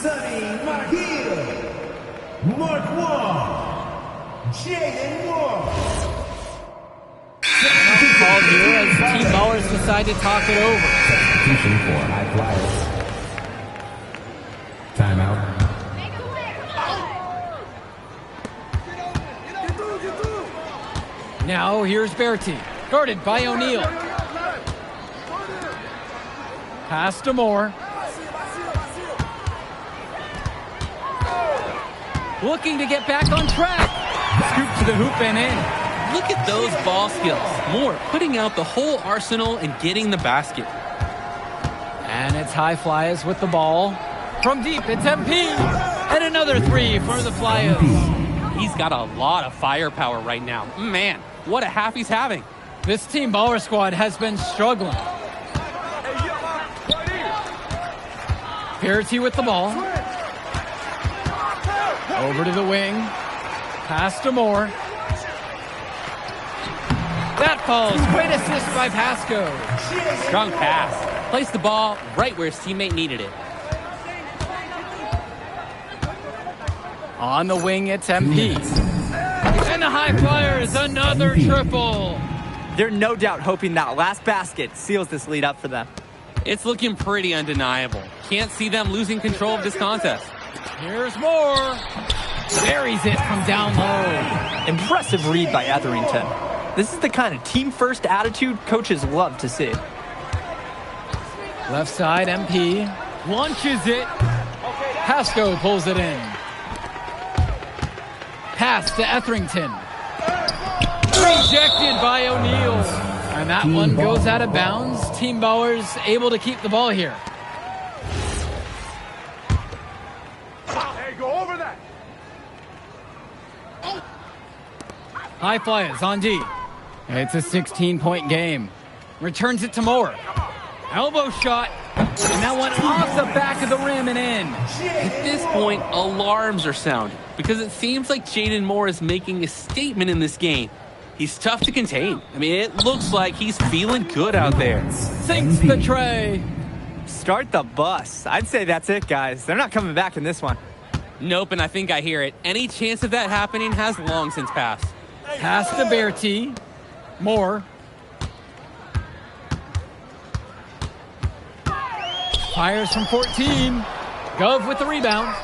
Sonny McGill, Mark Wall, Jaden Moore. Called here as Team Ballers decide to talk it over. Substitution for High Flyers. Timeout. Now here's Berti, guarded by O'Neal. Pass to Moore. Looking to get back on track. Scoop to the hoop and in. Look at those ball skills. Moore putting out the whole arsenal and getting the basket. And it's High Flyers with the ball. From deep, it's MP. And another three for the Flyers. He's got a lot of firepower right now. Man, what a half he's having. This Team Baller squad has been struggling. Berti with the ball. Over to the wing. Pass to Moore. That falls. Great assist by Pasco. Strong pass. Placed the ball right where his teammate needed it. On the wing, it's MP. And the High Flyers, another triple. They're no doubt hoping that last basket seals this lead up for them. It's looking pretty undeniable. Can't see them losing control of this contest. Here's Moore. Buries it from down low. Impressive read by Etherington. This is the kind of team-first attitude coaches love to see. Left side, MP. Launches it. Pasco pulls it in. Pass to Etherington. Rejected by O'Neal. And that one goes out of bounds. Team Ballers able to keep the ball here. Hey, go over that. High Flyers on D. It's a 16-point game. Returns it to Moore. Elbow shot. And that one off the back of the rim and in. At this point, alarms are sounding because it seems like Jaden Moore is making a statement in this game. He's tough to contain. I mean, it looks like he's feeling good out there. Sinks the tray. Start the bus. I'd say that's it, guys. They're not coming back in this one. Nope, and I think I hear it. Any chance of that happening has long since passed. Pass to Berti. Moore. Fires from 14. Gov with the rebound.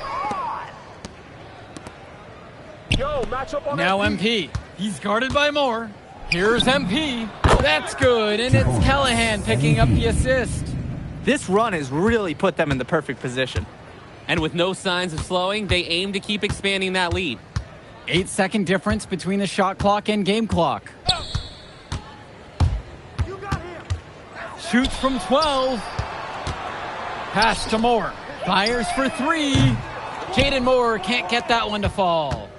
Yo, match up on Now MP. He's guarded by Moore. Here's MP. That's good, and it's Callahan picking up the assist. This run has really put them in the perfect position. And with no signs of slowing, they aim to keep expanding that lead. 8-second difference between the shot clock and game clock. Shoots from 12. Pass to Moore. Fires for three. Jaden Moore can't get that one to fall.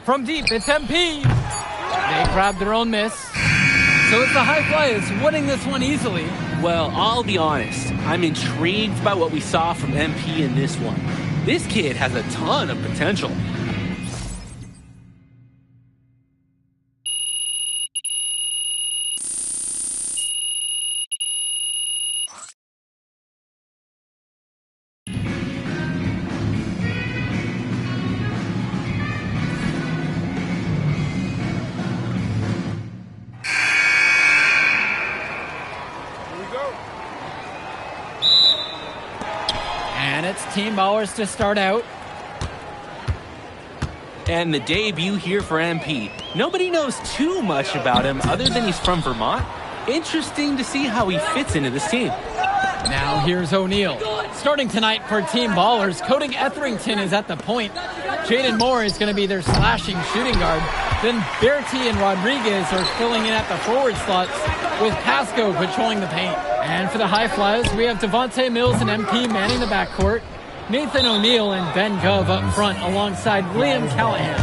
From deep, it's MP. They grab their own miss. So it's the High Flyers winning this one easily. Well, I'll be honest. I'm intrigued by what we saw from MP in this one. This kid has a ton of potential. And it's Team Ballers to start out. And the debut here for MP. Nobody knows too much about him other than he's from Vermont. Interesting to see how he fits into this team. Now here's O'Neal. Starting tonight for Team Ballers, Cody Etherington is at the point. Jaden Moore is going to be their slashing shooting guard. Then Berti and Rodriguez are filling in at the forward slots with Pasco patrolling the paint. And for the High Flyers, we have Devontae Mills and MP manning the backcourt. Nathan O'Neal and Ben Gov up front alongside Liam Callahan.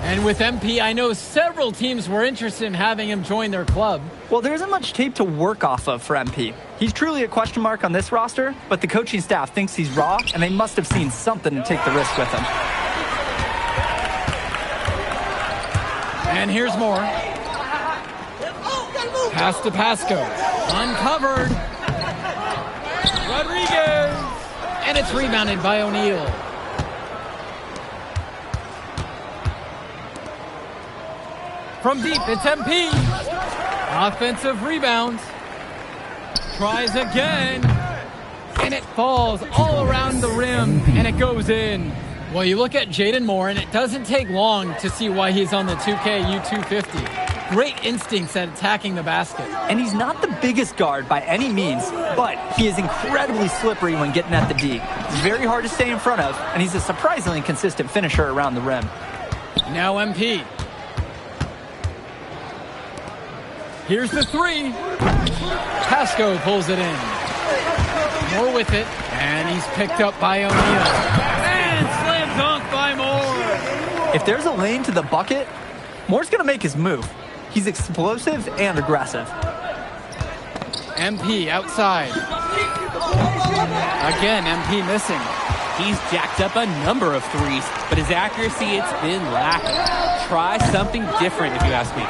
And with MP, I know several teams were interested in having him join their club. Well, there isn't much tape to work off of for MP. He's truly a question mark on this roster, but the coaching staff thinks he's raw, and they must have seen something to take the risk with him. And here's Moore. Pass to Pasco. Uncovered. And it's rebounded by O'Neal. From deep, it's MP. Offensive rebounds. Tries again. And it falls all around the rim, and it goes in. Well, you look at Jaden Moore, and it doesn't take long to see why he's on the 2K U250. Great instincts at attacking the basket. And he's not the biggest guard by any means, but he is incredibly slippery when getting at the D. He's very hard to stay in front of, and he's a surprisingly consistent finisher around the rim. Now MP. Here's the three. Pasco pulls it in. Moore with it, and he's picked up by O'Neal. And slam dunk by Moore. If there's a lane to the bucket, Moore's going to make his move. He's explosive and aggressive. MP outside. Again, MP missing. He's jacked up a number of threes, but his accuracy, it's been lacking. Try something different, if you ask me.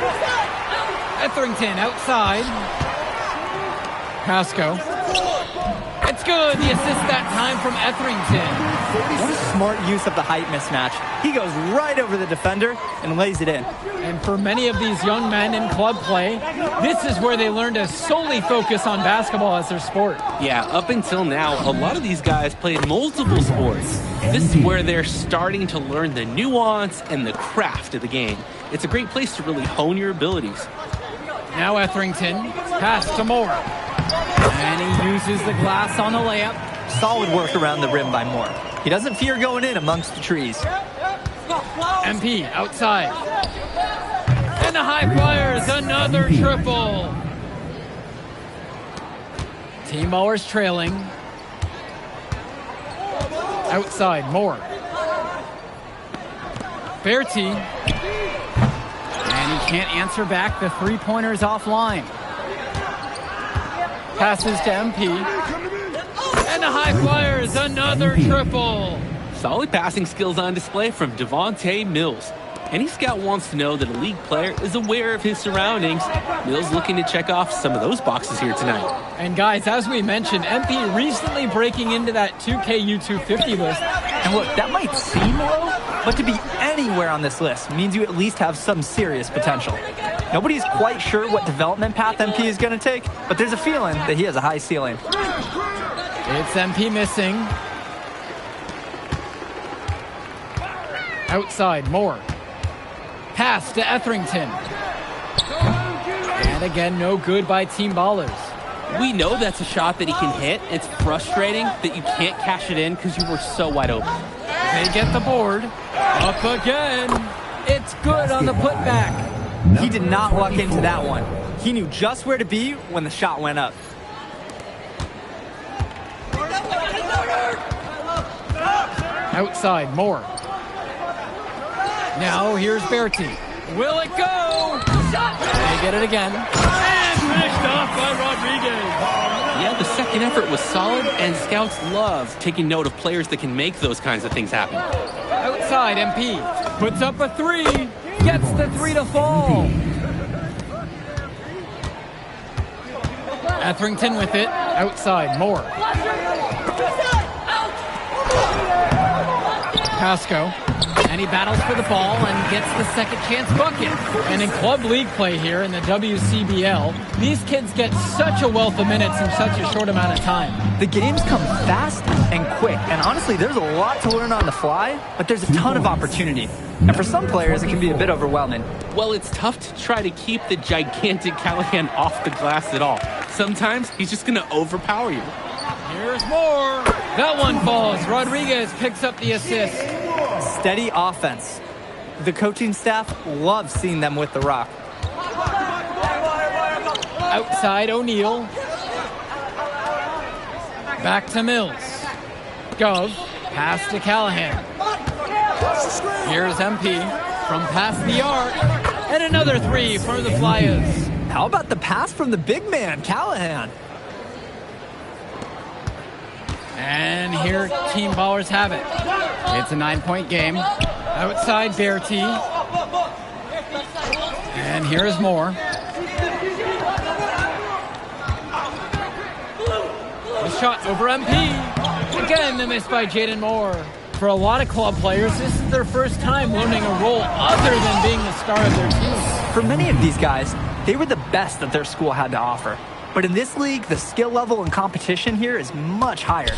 Etherington outside. Pasco. It's good. The assist that time from Etherington. What a smart use of the height mismatch. He goes right over the defender and lays it in. And for many of these young men in club play, this is where they learn to solely focus on basketball as their sport. Yeah, up until now, a lot of these guys played multiple sports. This is where they're starting to learn the nuance and the craft of the game. It's a great place to really hone your abilities. Now Etherington, pass to Moore. And he uses the glass on the layup. Solid work around the rim by Moore. He doesn't fear going in amongst the trees. MP outside. And the high flyers, another triple. Team Ballers trailing. Outside, Moore. Berti. And he can't answer back. The three-pointer's offline. Passes to MP. And the high flyers, another triple. Solid passing skills on display from Devontae Mills. Any scout wants to know that a league player is aware of his surroundings. Mills looking to check off some of those boxes here tonight. And guys, as we mentioned, MP recently breaking into that 2K U250 list. And look, that might seem low, but to be anywhere on this list means you at least have some serious potential. Nobody's quite sure what development path MP is going to take, but there's a feeling that he has a high ceiling. It's MP missing. Outside, Moore. Pass to Etherington. And again, no good by Team Ballers. We know that's a shot that he can hit. It's frustrating that you can't cash it in because you were so wide open. They get the board. Up again. It's good on the putback. He did not luck into that one. He knew just where to be when the shot went up. Outside, Moore. Now here's Berti. Will it go? They get it again. And finished off by Rodriguez. Yeah, the second effort was solid, and scouts love taking note of players that can make those kinds of things happen. Outside, MP puts up a three. Gets the three to fall. Etherington with it. Outside, Moore. Pasco. And he battles for the ball and gets the second chance bucket. And in club league play here in the WCBL, these kids get such a wealth of minutes in such a short amount of time. The games come fast and quick, and honestly, there's a lot to learn on the fly, but there's a ton of opportunity. And for some players, it can be a bit overwhelming. Well, it's tough to try to keep the gigantic Callahan off the glass at all. Sometimes he's just going to overpower you. Here's more. That one falls. Rodriguez picks up the assist. Steady offense. The coaching staff loves seeing them with the rock. Outside, O'Neal. Back to Mills. Gov. Pass to Callahan. Here's MP from past the arc. And another three for the Flyers. How about the pass from the big man, Callahan? And here Team Ballers have it. It's a 9-point game. Outside, Berti. And here's Moore. The shot over MP. Again, the miss by Jaden Moore. For a lot of club players, this is their first time learning a role other than being the star of their team. For many of these guys, they were the best that their school had to offer. But in this league, the skill level and competition here is much higher.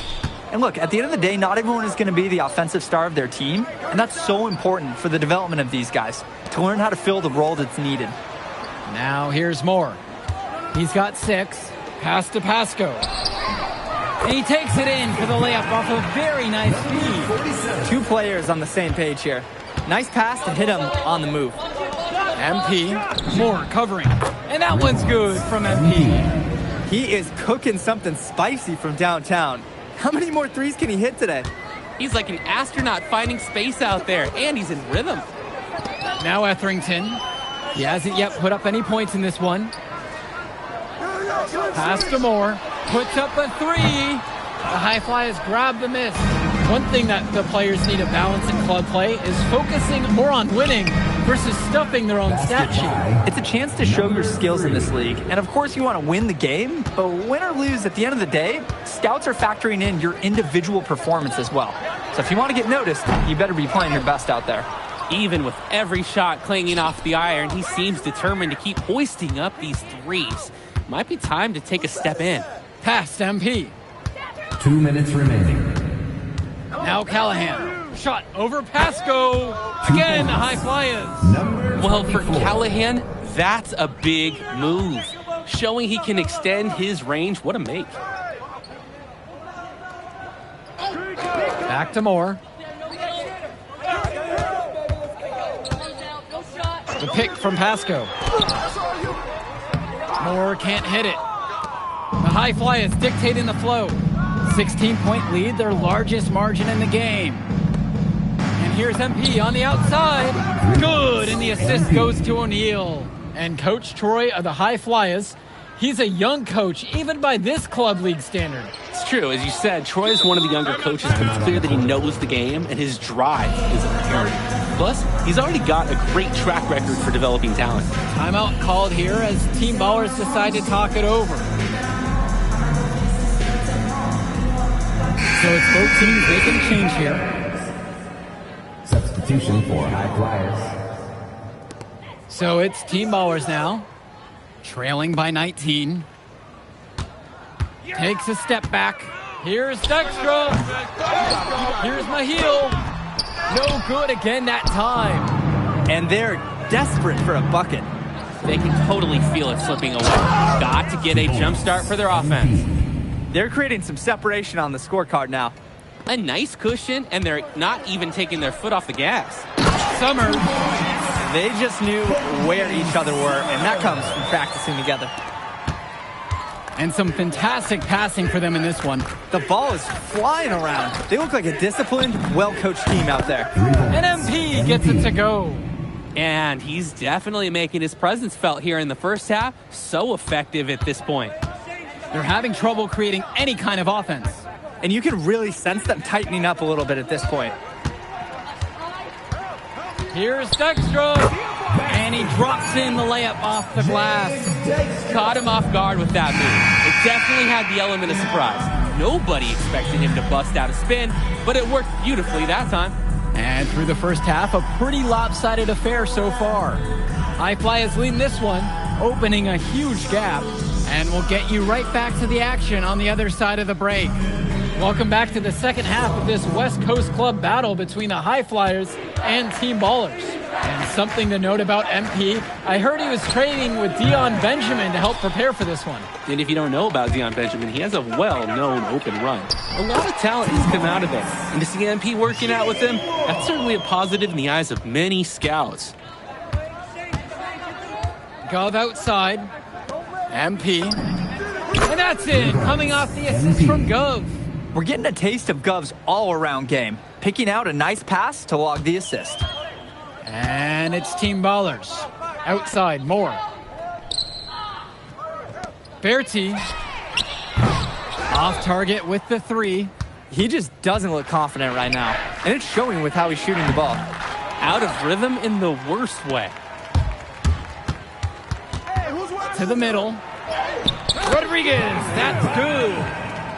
And look, at the end of the day, not everyone is going to be the offensive star of their team, and that's so important for the development of these guys, to learn how to fill the role that's needed. Now here's Moore. He's got 6. Pass to Pasco. And he takes it in for the layup off a very nice feed. 2 players on the same page here. Nice pass to hit him on the move. MP, Moore covering. And that one's good from MP. He is cooking something spicy from downtown. How many more threes can he hit today? He's like an astronaut finding space out there, and he's in rhythm. Now Etherington. He hasn't yet put up any points in this one. Pass to Moore. Puts up a 3. The High Flyers grab the miss. One thing that the players need to balance in club play is focusing more on winning versus stuffing their own stat sheet. It's a chance to show your skills in this league. And of course you want to win the game, but win or lose, at the end of the day, scouts are factoring in your individual performance as well. So if you want to get noticed, you better be playing your best out there. Even with every shot clanging off the iron, he seems determined to keep hoisting up these threes. Might be time to take a step in. Past MP. 2 minutes remaining. Now Callahan. Shot over Pasco. Again, the High Flyers. Well, for Callahan, that's a big move. Showing he can extend his range. What a make. Back to Moore. The pick from Pasco. Moore can't hit it. The High Flyers dictating the flow. 16-point lead, their largest margin in the game. And here's MP on the outside. Good, and the assist goes to O'Neal. And Coach Troy of the High Flyers, he's a young coach, even by this club league standard. It's true. As you said, Troy is one of the younger coaches, but it's clear that he knows the game, and his drive is apparent. Plus, he's already got a great track record for developing talent. Timeout called here as Team Ballers decide to talk it over. So it's both teams making a change here. Substitution for High Flyers. So it's Team Ballers now, trailing by 19. Takes a step back. Here's Dykstra. Here's Mahil. No good again that time. And they're desperate for a bucket. They can totally feel it slipping away. Got to get a jump start for their offense. They're creating some separation on the scorecard now. A nice cushion, and they're not even taking their foot off the gas. Summers. They just knew where each other were, and that comes from practicing together. And some fantastic passing for them in this one. The ball is flying around. They look like a disciplined, well-coached team out there. And MP gets it to go. And he's definitely making his presence felt here in the first half. So effective at this point. They're having trouble creating any kind of offense. And you can really sense them tightening up a little bit at this point. Here's Dykstra. And he drops in the layup off the glass. Caught him off guard with that move. It definitely had the element of surprise. Nobody expected him to bust out a spin, but it worked beautifully that time. And through the first half, a pretty lopsided affair so far. High Flyers leading this one, opening a huge gap. And we'll get you right back to the action on the other side of the break. Welcome back to the second half of this West Coast Club battle between the High Flyers and Team Ballers. And something to note about MP, I heard he was training with Dion Benjamin to help prepare for this one. And if you don't know about Dion Benjamin, he has a well-known open run. A lot of talent has come out of it. And to see MP working out with him, that's certainly a positive in the eyes of many scouts. Gov outside. MP. And that's it, coming off the assist from Gov. We're getting a taste of Gov's all-around game, picking out a nice pass to log the assist. And it's Team Ballers. Outside, Moore. Berti. Off target with the 3. He just doesn't look confident right now, and it's showing with how he's shooting the ball. Out of rhythm in the worst way. To the middle. Rodriguez, that's good.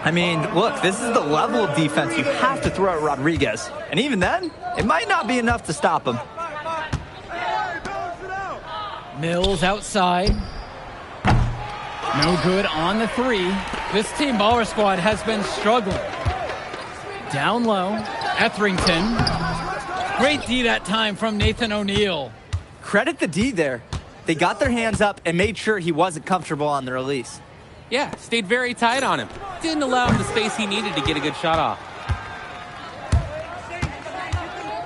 I mean, look, this is the level of defense you have to throw at Rodriguez. And even then, it might not be enough to stop him. Mills outside. No good on the three. This Team Baller squad has been struggling. Down low, Etherington. Great D that time from Nathan O'Neill. Credit the D there. They got their hands up and made sure he wasn't comfortable on the release. Yeah, stayed very tight on him. Didn't allow him the space he needed to get a good shot off.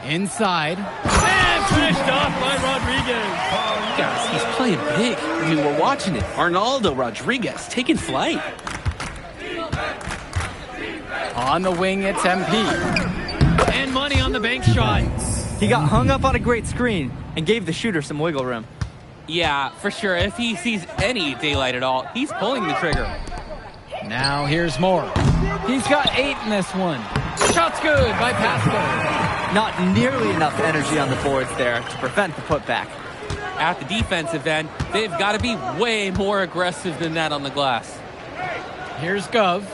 Inside. And finished off by Rodriguez. Guys, he's playing big. I mean, we're watching it. Arnaldo Rodriguez taking flight. On the wing, it's MP. And money on the bank shot. He got hung up on a great screen and gave the shooter some wiggle room. Yeah, for sure. If he sees any daylight at all, he's pulling the trigger. Now here's Moore. He's got 8 in this one. Shot's good by Pasco. Not nearly enough energy on the boards there to prevent the putback. At the defensive end, they've got to be way more aggressive than that on the glass. Here's Gov.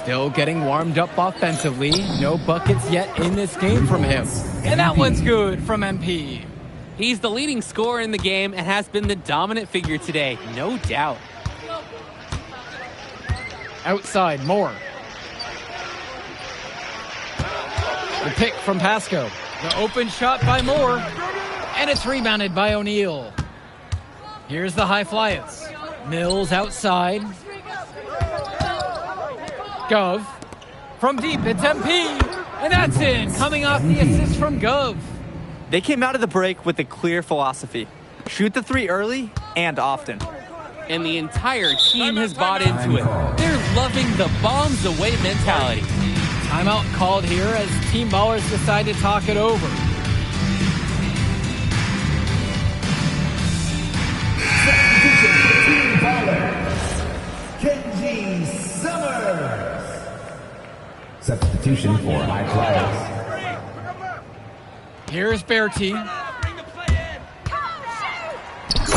Still getting warmed up offensively. No buckets yet in this game from him. And that one's good from MP. He's the leading scorer in the game and has been the dominant figure today, no doubt. Outside, Moore. The pick from Pasco. The open shot by Moore. And it's rebounded by O'Neill. Here's the high flyers. Mills outside. Gov. From deep, it's MP. And that's in. Coming off the assist from Gov. They came out of the break with a clear philosophy. Shoot the three early and often. And the entire team has bought into it. They're loving the bombs away mentality. Timeout called here as Team Ballers decide to talk it over. Team Ballers, Kenji Summers. Substitution for high flyers. Here's Bertie.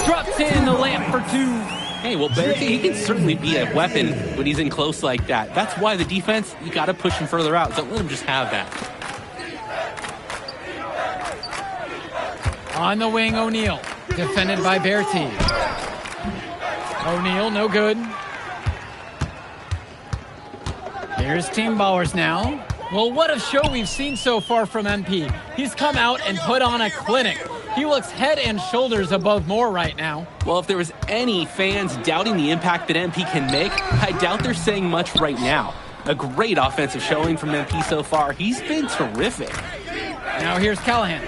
Drops in the lamp for 2. Hey, well, Bertie, he can certainly be a weapon when he's in close like that. That's why the defense, you got to push him further out. Don't let him just have that. On the wing, O'Neill. Defended by Bertie. O'Neill, no good. Here's Team Ballers now. Well, what a show we've seen so far from MP. He's come out and put on a clinic. He looks head and shoulders above Moore right now. Well, if there was any fans doubting the impact that MP can make, I doubt they're saying much right now. A great offensive showing from MP so far. He's been terrific. Now here's Callahan.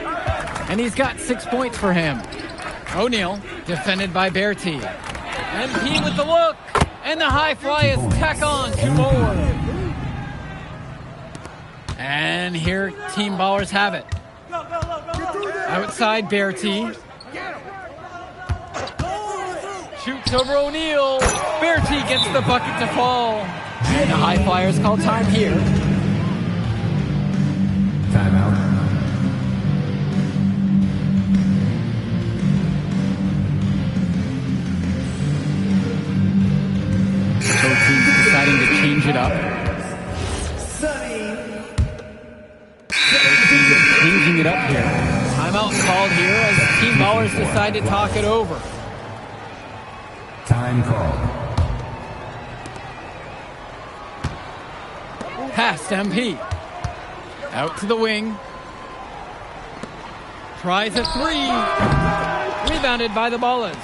And he's got 6 points for him. O'Neill, defended by Bertie. MP with the look. And the high fly is tack on to Moore. And here Team Ballers have it. Outside Bertie. Shoots over O'Neill. Bertie gets the bucket to fall. And the high flyers call time here. Timeout. Both teams deciding to change it up. Changing it up here. Timeout called here as Team Ballers decide to talk it over. Time called. Pass to MP. Out to the wing. Tries a 3. Rebounded by the Ballers.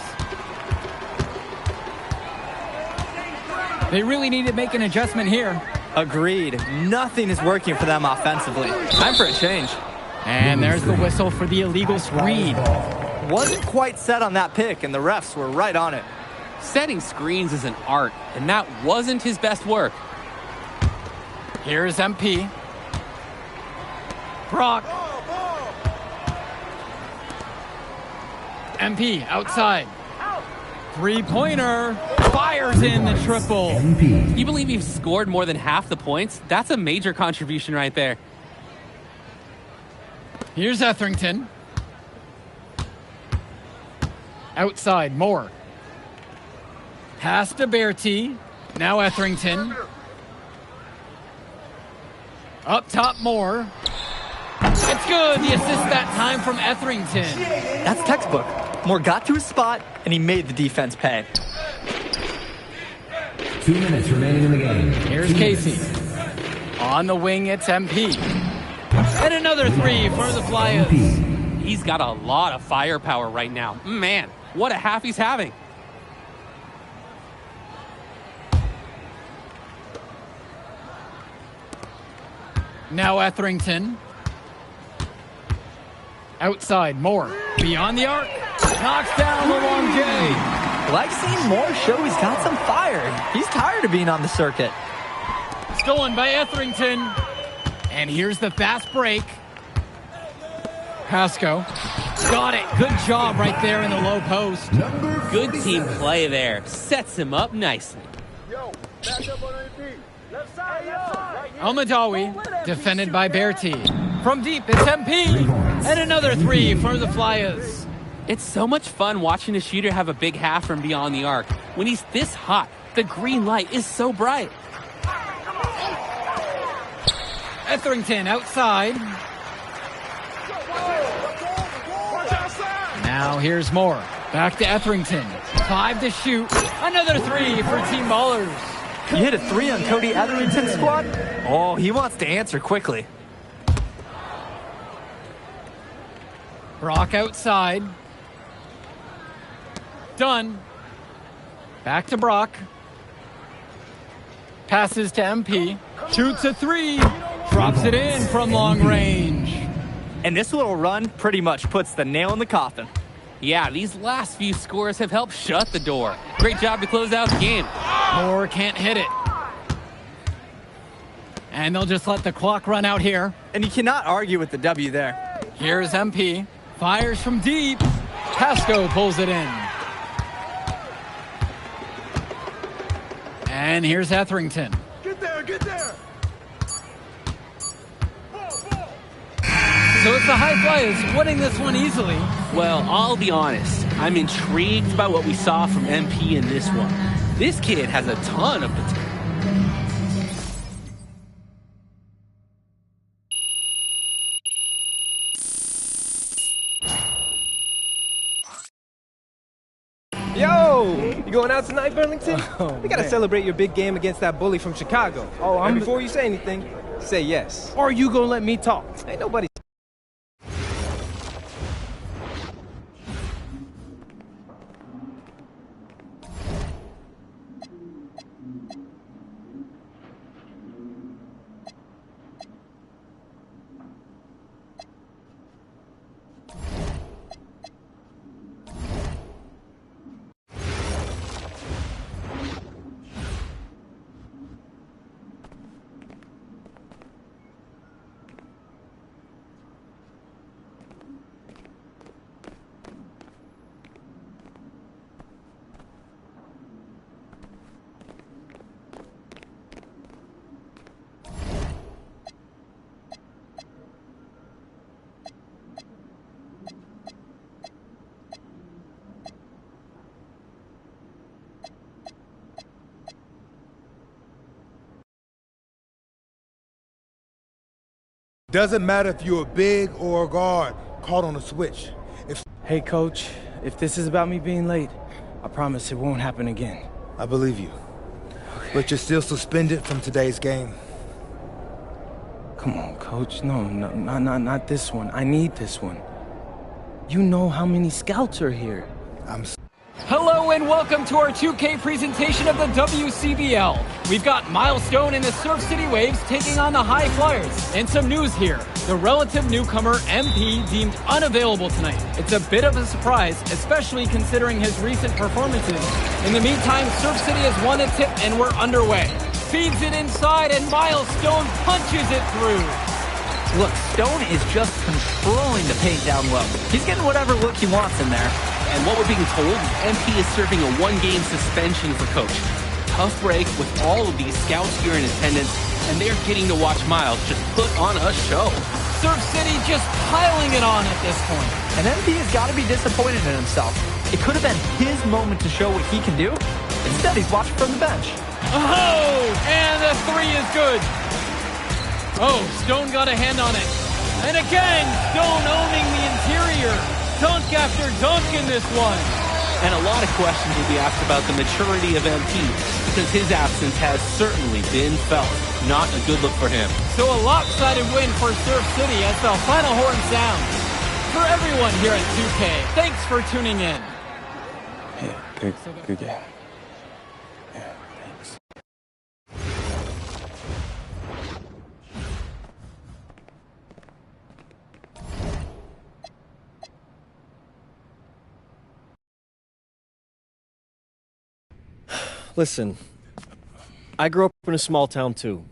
They really need to make an adjustment here. Agreed. Nothing is working for them offensively. Time for a change. And there's the whistle for the illegal screen. Wasn't quite set on that pick, and the refs were right on it. Setting screens is an art, and that wasn't his best work. Here's MP. Brock. MP outside. 3-pointer. Fires in the triple. MP. You believe he's scored more than half the points? That's a major contribution right there. Here's Etherington. Outside, Moore. Pass to Bertie. Now Etherington. Up top, Moore. It's good. The assist that time from Etherington. That's textbook. Moore got to his spot, and he made the defense pay. 2 minutes remaining in the game. Here's Casey. On the wing, it's MP. And another three for the Flyers. He's got a lot of firepower right now. Man, what a half he's having. Now Etherington. Outside, Moore. Beyond the arc. Knocks down the long J. Like seeing Moore show he's got some fire. He's tired of being on the circuit. Stolen by Etherington. And here's the fast break. Pasco. Got it. Good job right there in the low post. Good team play there. Sets him up nicely. Yo, match up on MVP. Left side, left side. Almadawi, defended by Berti. From deep, it's MP. And another three for the Flyers. It's so much fun watching a shooter have a big half from beyond the arc. When he's this hot, the green light is so bright. Etherington outside. Now here's Moore. Back to Etherington. 5 to shoot. Another three for Team Ballers. You hit a three on Cody Etherington's squad? Oh, he wants to answer quickly. Brock outside. Done. Back to Brock. Passes to MP. Shoots a three. Drops it in from long range. And this little run pretty much puts the nail in the coffin. Yeah, these last few scores have helped shut the door. Great job to close out the game. Moore can't hit it. And they'll just let the clock run out here. And you cannot argue with the W there. Here's MP. Fires from deep. Pasco pulls it in. And here's Etherington. Get there, get there. So it's the High Flyers winning this one easily. Well, I'll be honest. I'm intrigued by what we saw from MP in this one. This kid has a ton of potential. Yo, you going out tonight, Burlington? We gotta celebrate your big game against that bully from Chicago. Oh, and before you say anything, say yes. Or you gonna let me talk? Ain't nobody. Doesn't matter if you're a big or a guard caught on a switch. Hey, coach, if this is about me being late, I promise it won't happen again. I believe you. But you're still suspended from today's game. Come on, coach. No, not this one. I need this one. You know how many scouts are here. Hello and welcome to our 2K presentation of the WCBL. We've got Milestone and the Surf City Waves taking on the High Flyers. And some news here. The relative newcomer MP deemed unavailable tonight. It's a bit of a surprise, especially considering his recent performances. In the meantime, Surf City has won a tip and we're underway. Feeds it inside and Milestone punches it through. Look, Stone is just controlling the paint down low. He's getting whatever look he wants in there. And what we're being told, MP is serving a one-game suspension for coach. Tough break with all of these scouts here in attendance, and they're getting to watch Miles just put on a show. Surf City just piling it on at this point. And MP has got to be disappointed in himself. It could have been his moment to show what he can do. Instead, he's watching from the bench. Oh, and the three is good. Oh, Stone got a hand on it. And again, Stone owning the interior. Dunk after dunk in this one. And a lot of questions will be asked about the maturity of MP because his absence has certainly been felt. Not a good look for him. So a lopsided win for Surf City as the final horn sounds. For everyone here at 2K, thanks for tuning in. Yeah, good game. Yeah, thanks. Listen, I grew up in a small town too.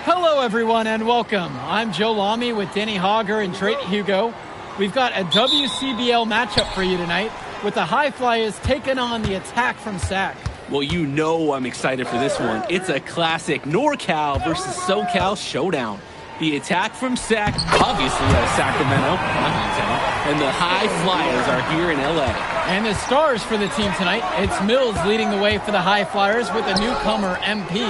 Hello everyone and welcome. I'm Joe Lamy with Danny Hogger and Drake Hugo. We've got a WCBL matchup for you tonight with the High Flyers taking on the Attack from SAC. Well, you know I'm excited for this one. It's a classic NorCal versus SoCal showdown. The Attack from SAC, obviously out of Sacramento, and the High Flyers are here in LA. And the stars for the team tonight, it's Mills leading the way for the High Flyers with a newcomer MP.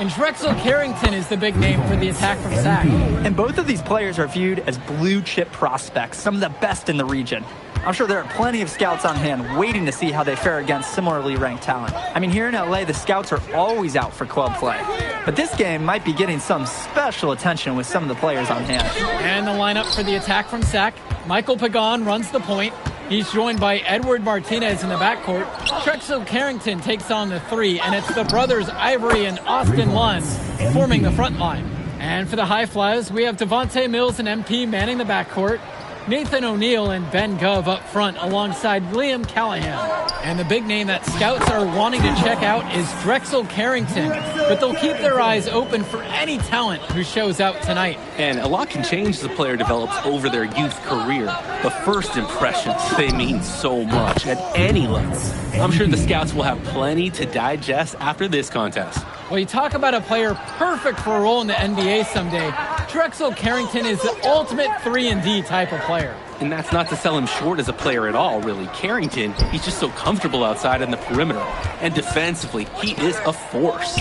And Drexel Carrington is the big name for the Attack from SAC. And both of these players are viewed as blue chip prospects, some of the best in the region. I'm sure there are plenty of scouts on hand waiting to see how they fare against similarly ranked talent. I mean, here in LA, the scouts are always out for club play. But this game might be getting some special attention with some of the players on hand. And the lineup for the Attack from SAC, Michael Pagan runs the point. He's joined by Edward Martinez in the backcourt. Drexel Carrington takes on the three, and it's the brothers Ivory and Austin Lund forming the front line. And for the High Flyers, we have Devontae Mills and MP manning the backcourt. Nathan O'Neill and Ben Gov up front alongside Liam Callahan. And the big name that scouts are wanting to check out is Drexel Carrington, but they'll keep their eyes open for any talent who shows out tonight. And a lot can change as a player develops over their youth career. But first impressions, they mean so much at any level. I'm sure the scouts will have plenty to digest after this contest. Well, you talk about a player perfect for a role in the NBA someday. Drexel Carrington is the ultimate 3-and-D type of player. And that's not to sell him short as a player at all, really. Carrington, he's just so comfortable outside in the perimeter. And defensively, he is a force.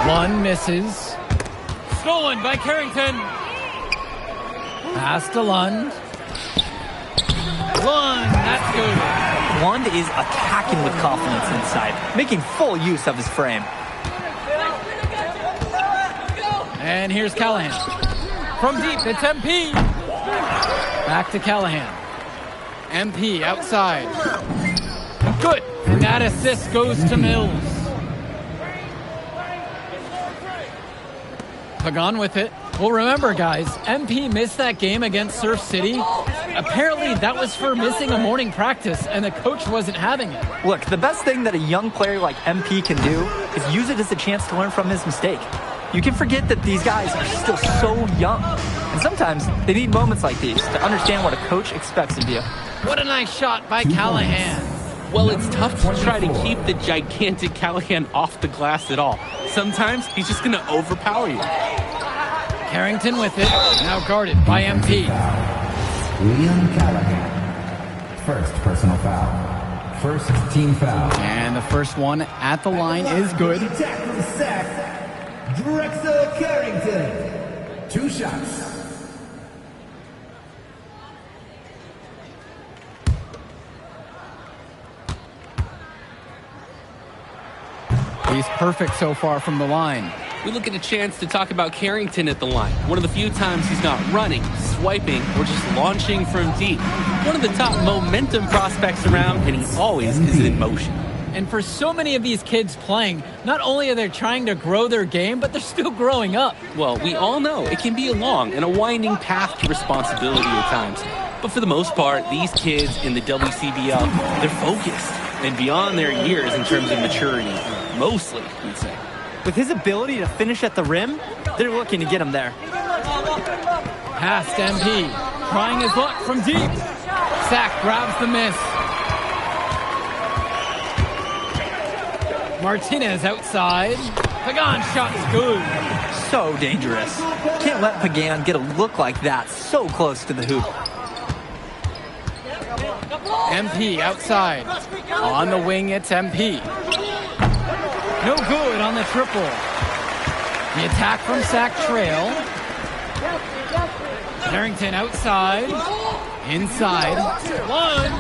One misses. Stolen by Carrington. Pass to Lund. Lund, that's good. Lund is attacking with confidence inside, making full use of his frame. And here's Callahan. From deep, it's MP. Back to Callahan. MP outside. Good. And that assist goes to Mills. Pagan with it. Well, remember, guys, MP missed that game against Surf City. Apparently, that was for missing a morning practice, and the coach wasn't having it. Look, the best thing that a young player like MP can do is use it as a chance to learn from his mistake. You can forget that these guys are still so young. And sometimes they need moments like these to understand what a coach expects of you. What a nice shot by Callahan. Well, it's tough to try to keep the gigantic Callahan off the glass at all. Sometimes he's just going to overpower you. Carrington with it, now guarded by MP. Liam Callahan. First personal foul. First team foul. And the first one at the line is good. Attack from SAC, Drexel Carrington. 2 shots. He's perfect so far from the line. We look at a chance to talk about Carrington at the line. One of the few times he's not running, swiping, or just launching from deep. One of the top momentum prospects around, and he always is in motion. And for so many of these kids playing, not only are they trying to grow their game, but they're still growing up. Well, we all know it can be a long and a winding path to responsibility at times. But for the most part, these kids in the WCBL, they're focused and beyond their years in terms of maturity. Mostly, we'd say. With his ability to finish at the rim, they're looking to get him there. Past MP, trying his luck from deep. SAC grabs the miss. Martinez outside. Pagan shot's good. So dangerous. Can't let Pagan get a look like that so close to the hoop. MP outside. On the wing, it's MP. No good on the triple. The attack from Sack Trail. Carrington outside. Inside. One.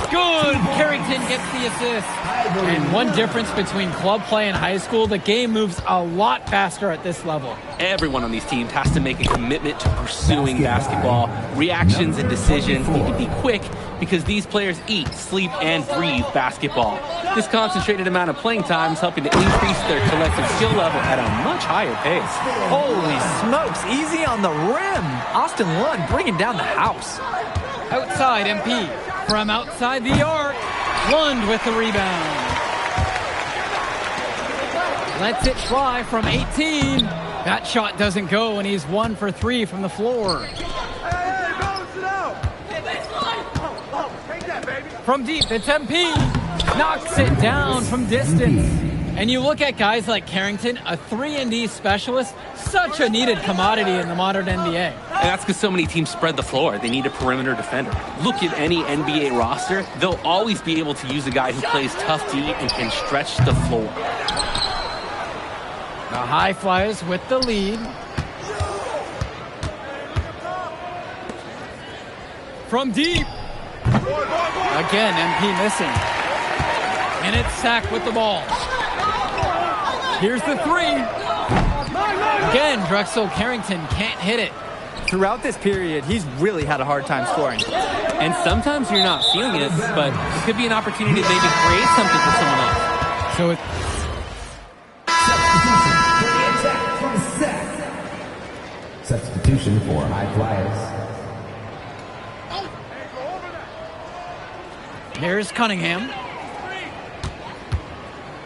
Good. Carrington gets the assist. And one difference between club play and high school, the game moves a lot faster at this level. Everyone on these teams has to make a commitment to pursuing basketball. Reactions and decisions need to be quick because these players eat, sleep, and breathe basketball. This concentrated amount of playing time is helping to increase their collective skill level at a much higher pace. Holy smokes, easy on the rim. Austin Lund bringing down the house. Outside MP. From outside the arc. Lund with the rebound. Lets it fly from 18. That shot doesn't go, and he's 1 for 3 from the floor. From deep, it's MP. Knocks it down from distance. And you look at guys like Carrington, a 3-and-D specialist, such a needed commodity in the modern NBA. And that's because so many teams spread the floor. They need a perimeter defender. Look at any NBA roster. They'll always be able to use a guy who plays tough D and can stretch the floor. The High Flyers with the lead. From deep. Again, MP missing. And it's Sack with the ball. Here's the three. Again, Drexel Carrington can't hit it. Throughout this period, he's really had a hard time scoring. And sometimes you're not feeling it, but it could be an opportunity to maybe create something for someone else. So it's substitution for High Flyers. Here's Cunningham.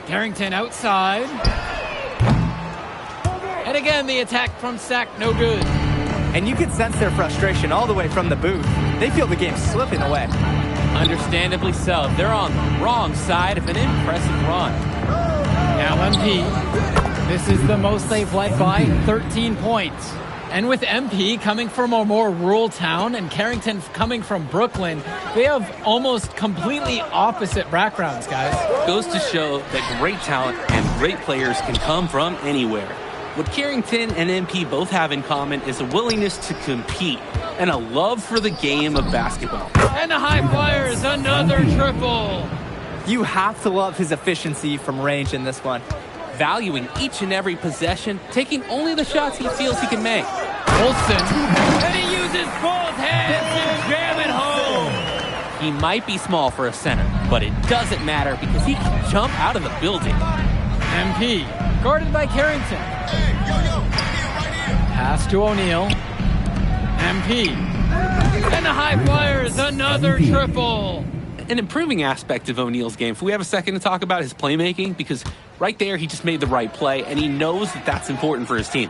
Carrington outside. And again, the attack from Sack, no good. And you can sense their frustration all the way from the booth. They feel the game slipping away. Understandably so. They're on the wrong side of an impressive run. Now MP. This is the most they've led by, 13 points. And with MP coming from a more rural town and Carrington coming from Brooklyn, they have almost completely opposite backgrounds, guys. Goes to show that great talent and great players can come from anywhere. What Carrington and MP both have in common is a willingness to compete and a love for the game of basketball. And the High Flyers, another triple. You have to love his efficiency from range in this one. Valuing each and every possession, taking only the shots he feels he can make. Olsen, and he uses both hands to jam it home. He might be small for a center, but it doesn't matter because he can jump out of the building. MP, guarded by Carrington. Pass to O'Neal. MP. And the High Flyers, another triple. An improving aspect of O'Neal's game. If we have a second to talk about his playmaking, because right there he just made the right play, and he knows that that's important for his team.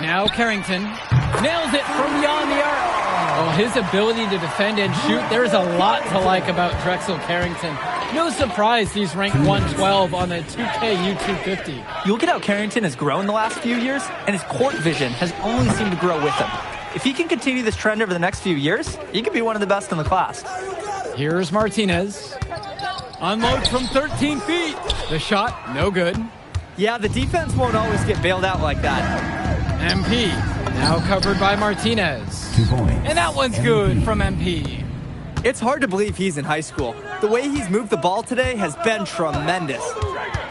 Now Carrington nails it from beyond the arc. Oh, his ability to defend and shoot, there's a lot to like about Drexel Carrington. No surprise he's ranked 112 on the 2K U250. You look at how Carrington has grown the last few years, and his court vision has only seemed to grow with him. If he can continue this trend over the next few years, he could be one of the best in the class. Here's Martinez. Unload from 13 feet. The shot, no good. Yeah, the defense won't always get bailed out like that. MP, now covered by Martinez. 2 points. And that one's good from MP. It's hard to believe he's in high school. The way he's moved the ball today has been tremendous.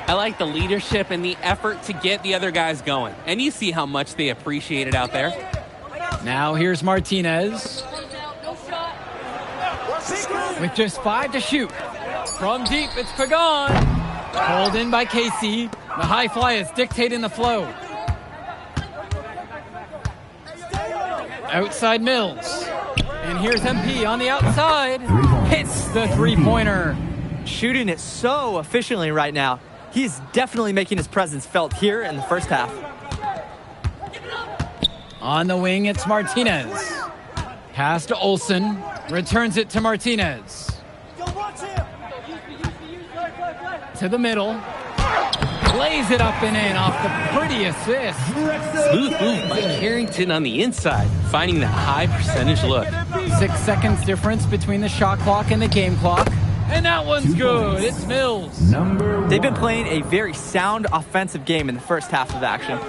I like the leadership and the effort to get the other guys going. And you see how much they appreciate it out there. Now here's Martinez. With just 5 to shoot. From deep, it's Pagan. Pulled in by Casey. The High Flyers dictating the flow. Outside Mills. And here's MP on the outside. Hits the three-pointer. Shooting it so efficiently right now. He's definitely making his presence felt here in the first half. On the wing, it's Martinez. Pass to Olsen. Returns it to Martinez. To the middle. Lays it up and in off the pretty assist. Smooth move by Carrington on the inside, finding that high percentage look. 6 seconds difference between the shot clock and the game clock. And that one's good. It's Mills. They've been playing a very sound offensive game in the first half of action.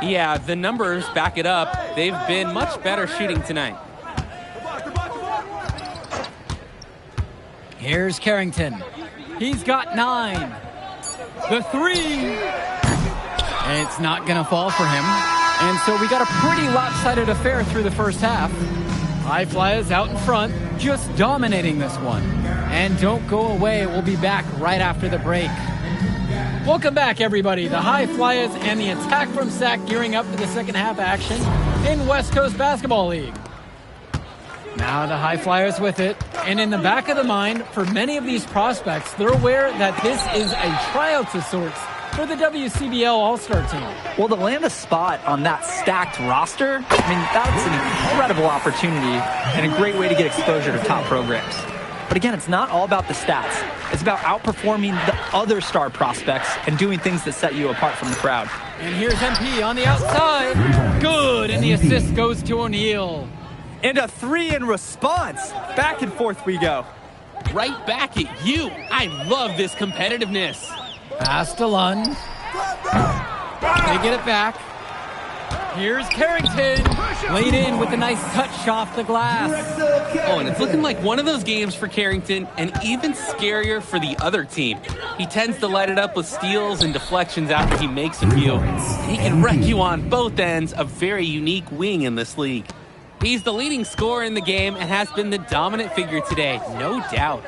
Yeah, the numbers back it up. They've been much better shooting tonight. Here's Carrington. He's got 9. The 3. It's not going to fall for him. And so we got a pretty lopsided affair through the first half. High Flyers out in front, just dominating this one. And don't go away. We'll be back right after the break. Welcome back, everybody. The High Flyers and the attack from Sac gearing up for the second half action in West Coast Basketball League. Now the High Flyers with it. And in the back of the mind, for many of these prospects, they're aware that this is a tryout of sorts for the WCBL All-Star team. Well, to land a spot on that stacked roster, I mean, that's an incredible opportunity and a great way to get exposure to top programs. But again, it's not all about the stats. It's about outperforming the other star prospects and doing things that set you apart from the crowd. And here's MP on the outside. Good, and the assist goes to O'Neal. And a 3 in response. Back and forth we go. Right back at you. I love this competitiveness. Pass to Lund. They get it back. Here's Carrington. Laid in with a nice touch off the glass. Oh, and it's looking like one of those games for Carrington, and even scarier for the other team. He tends to light it up with steals and deflections after he makes a few. He can wreck you on both ends, a very unique wing in this league. He's the leading scorer in the game and has been the dominant figure today, no doubt.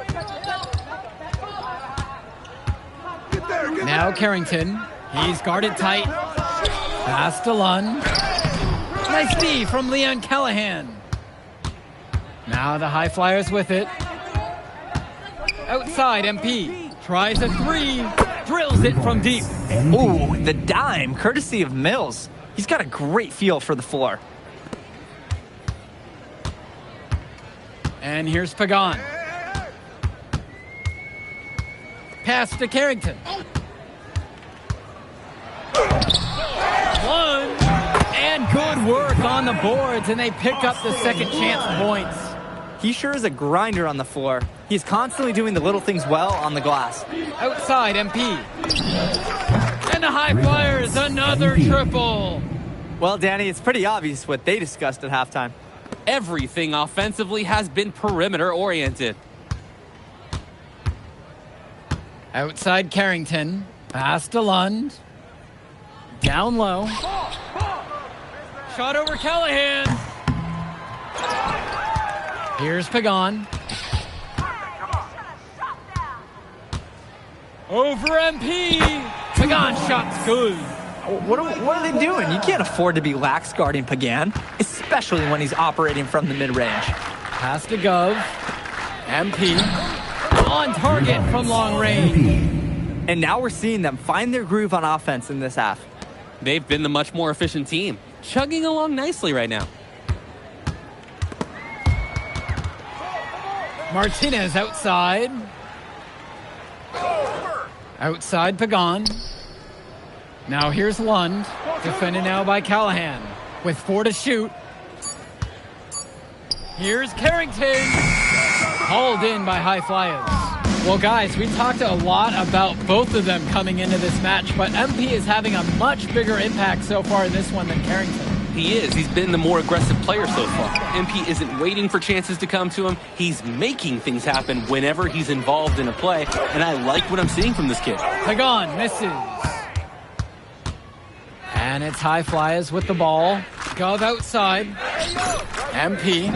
Now Carrington. He's guarded tight. Pass to Lund. Nice D from Leon Callahan. Now the High Flyers with it. Outside, MP. Tries a 3. Drills it from deep. Ooh, the dime, courtesy of Mills. He's got a great feel for the floor. And here's Pagan. Pass to Carrington. One. And good work on the boards, and they pick up the second chance points. He sure is a grinder on the floor. He's constantly doing the little things well on the glass. Outside, MP. And the High Flyers, another triple. Well, Danny, it's pretty obvious what they discussed at halftime. Everything offensively has been perimeter-oriented. Outside Carrington. Pass to Lund. Down low. Shot over Callahan. Here's Pagan. Over MP. Pagan shot's good. What are they doing? You can't afford to be lax guarding Pagan, especially when he's operating from the mid-range. Pass to Gov. MP. On target from long range. And now we're seeing them find their groove on offense in this half. They've been the much more efficient team, chugging along nicely right now. Martinez outside. Outside Pagan. Now here's Lund. Defended now by Callahan. With 4 to shoot. Here's Carrington. Hauled in by High Flyers. Well, guys, we talked a lot about both of them coming into this match, but MP is having a much bigger impact so far in this one than Carrington. He is. He's been the more aggressive player so far. MP isn't waiting for chances to come to him. He's making things happen whenever he's involved in a play, and I like what I'm seeing from this kid. Pagan misses. And it's High Flyers with the ball. Gov outside. MP.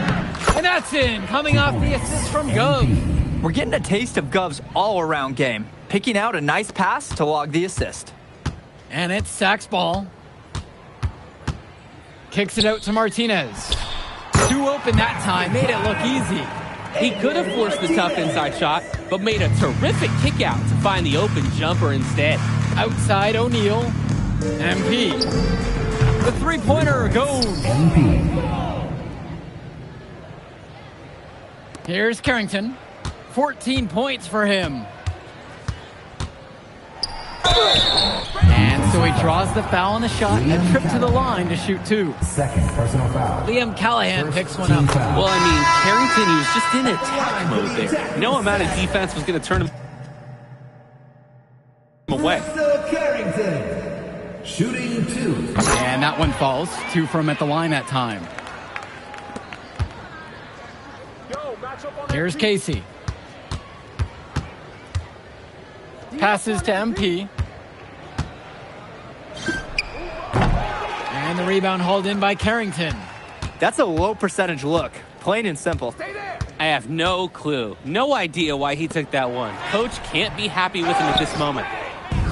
And that's in, coming off the assist from Gov. We're getting a taste of Gov's all-around game, picking out a nice pass to log the assist. And it's Sac's ball. Kicks it out to Martinez. 2 open that time, made it look easy. He could have forced the tough inside shot, but made a terrific kick out to find the open jumper instead. Outside O'Neal. MP. The 3-pointer goes. MP. Here's Carrington. 14 points for him. And so he draws the foul on the shot and trip to the line to shoot 2. Second personal foul. Liam Callahan picks one up. Well, I mean, Carrington, he was just in attack mode there. No amount of defense was going to turn him away. Drexel Carrington. Shooting 2. And that one falls. 2 from at the line that time. Here's Casey. Passes to MP. And the rebound hauled in by Carrington. That's a low percentage look. Plain and simple. I have no clue, no idea why he took that one. Coach can't be happy with him at this moment.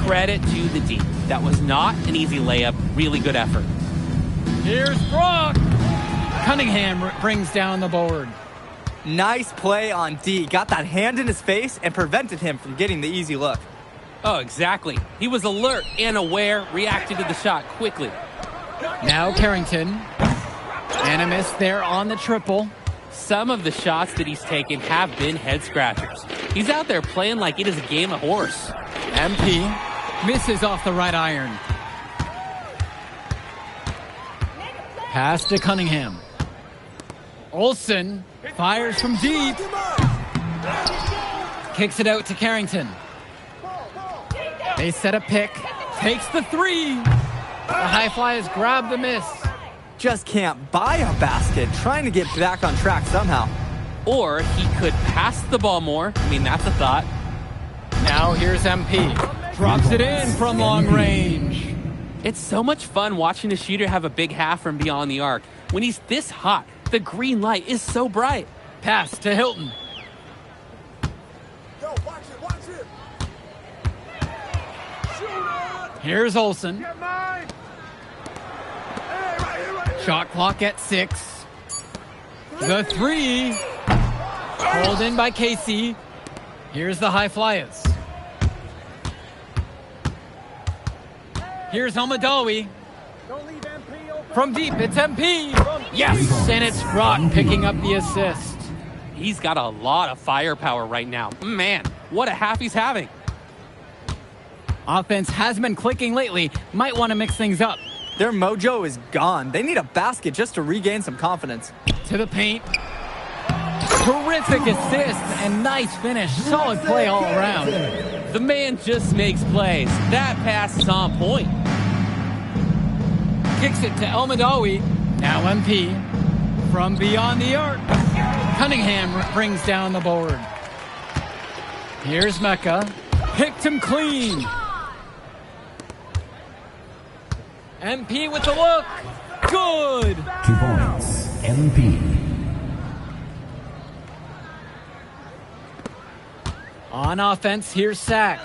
Credit to the D. That was not an easy layup. Really good effort. Here's Brock. Cunningham brings down the board. Nice play on D. Got that hand in his face and prevented him from getting the easy look. Oh, exactly. He was alert and aware, reacted to the shot quickly. Now Carrington. And a miss there on the triple. Some of the shots that he's taken have been head scratchers. He's out there playing like it is a game of horse. MP misses off the right iron. Pass to Cunningham. Olsen fires from deep. Kicks it out to Carrington. They set a pick. Takes the 3. The High Flyers grab the miss. Just can't buy a basket, trying to get back on track somehow. Or he could pass the ball more. I mean, that's a thought. Now here's MP. Drops it in from long range. It's so much fun watching a shooter have a big half from beyond the arc. When he's this hot, the green light is so bright. Pass to Hilton. Here's Olsen. Shot clock at 6. The 3. Pulled in by Casey. Here's the High Flyers. Here's Almadawi. From deep, it's MP. Yes, and it's Brock picking up the assist. He's got a lot of firepower right now. Man, what a half he's having. Offense has been clicking lately. Might want to mix things up. Their mojo is gone. They need a basket just to regain some confidence. To the paint. Terrific assist and nice finish. Solid play all around. The man just makes plays. That pass is on point. Kicks it to Almadawi. Now MP. From beyond the arc. Cunningham brings down the board. Here's Mecca. Picked him clean. MP with the look. Good. 2 points. MP. On offense, here's Sack.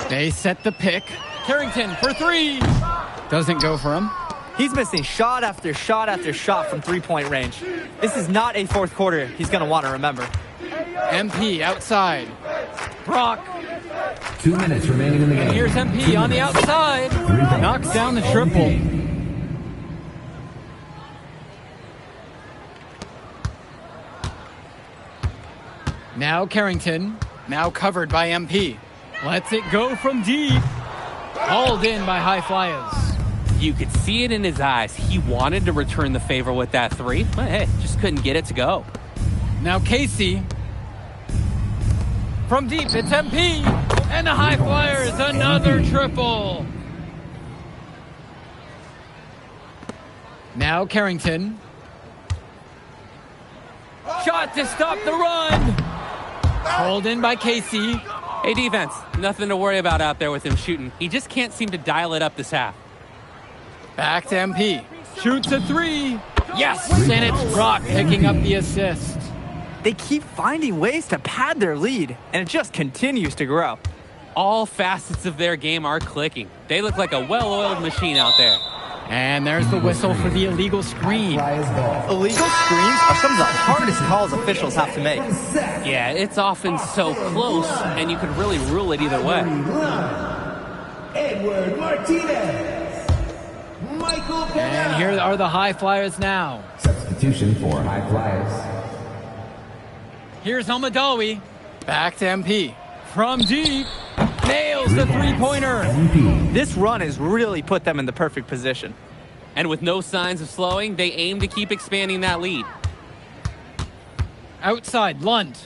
They set the pick. Carrington for 3. Doesn't go for him. He's missing shot after shot after shot from three-point range. This is not a fourth quarter he's going to want to remember. MP outside. Brock. 2 minutes remaining in the game. And here's MP on the outside. Knocks down the triple. Now Carrington. Now covered by MP. Lets it go from deep. Hauled in by High Flyers. You could see it in his eyes. He wanted to return the favor with that 3, but hey, just couldn't get it to go. Now Casey. From deep, it's MP. And the High Flyers, another triple. Now Carrington. Shot to stop the run. Hauled in by Casey. Hey, defense, nothing to worry about out there with him shooting. He just can't seem to dial it up this half. Back to MP. Shoots a 3. Yes, and it's Brock picking up the assist. They keep finding ways to pad their lead, and it just continues to grow. All facets of their game are clicking. They look like a well-oiled machine out there. And there's the whistle for the illegal screen. Illegal screens are some of the hardest calls officials have to make. Yeah, it's often so close, and you could really rule it either way. Edward Martinez. Michael Penna. And here are the High Flyers now. Substitution for High Flyers. Here's Almadawi. Back to MP. From deep. Nails the 3-pointer. This run has really put them in the perfect position. And with no signs of slowing, they aim to keep expanding that lead. Outside, Lund.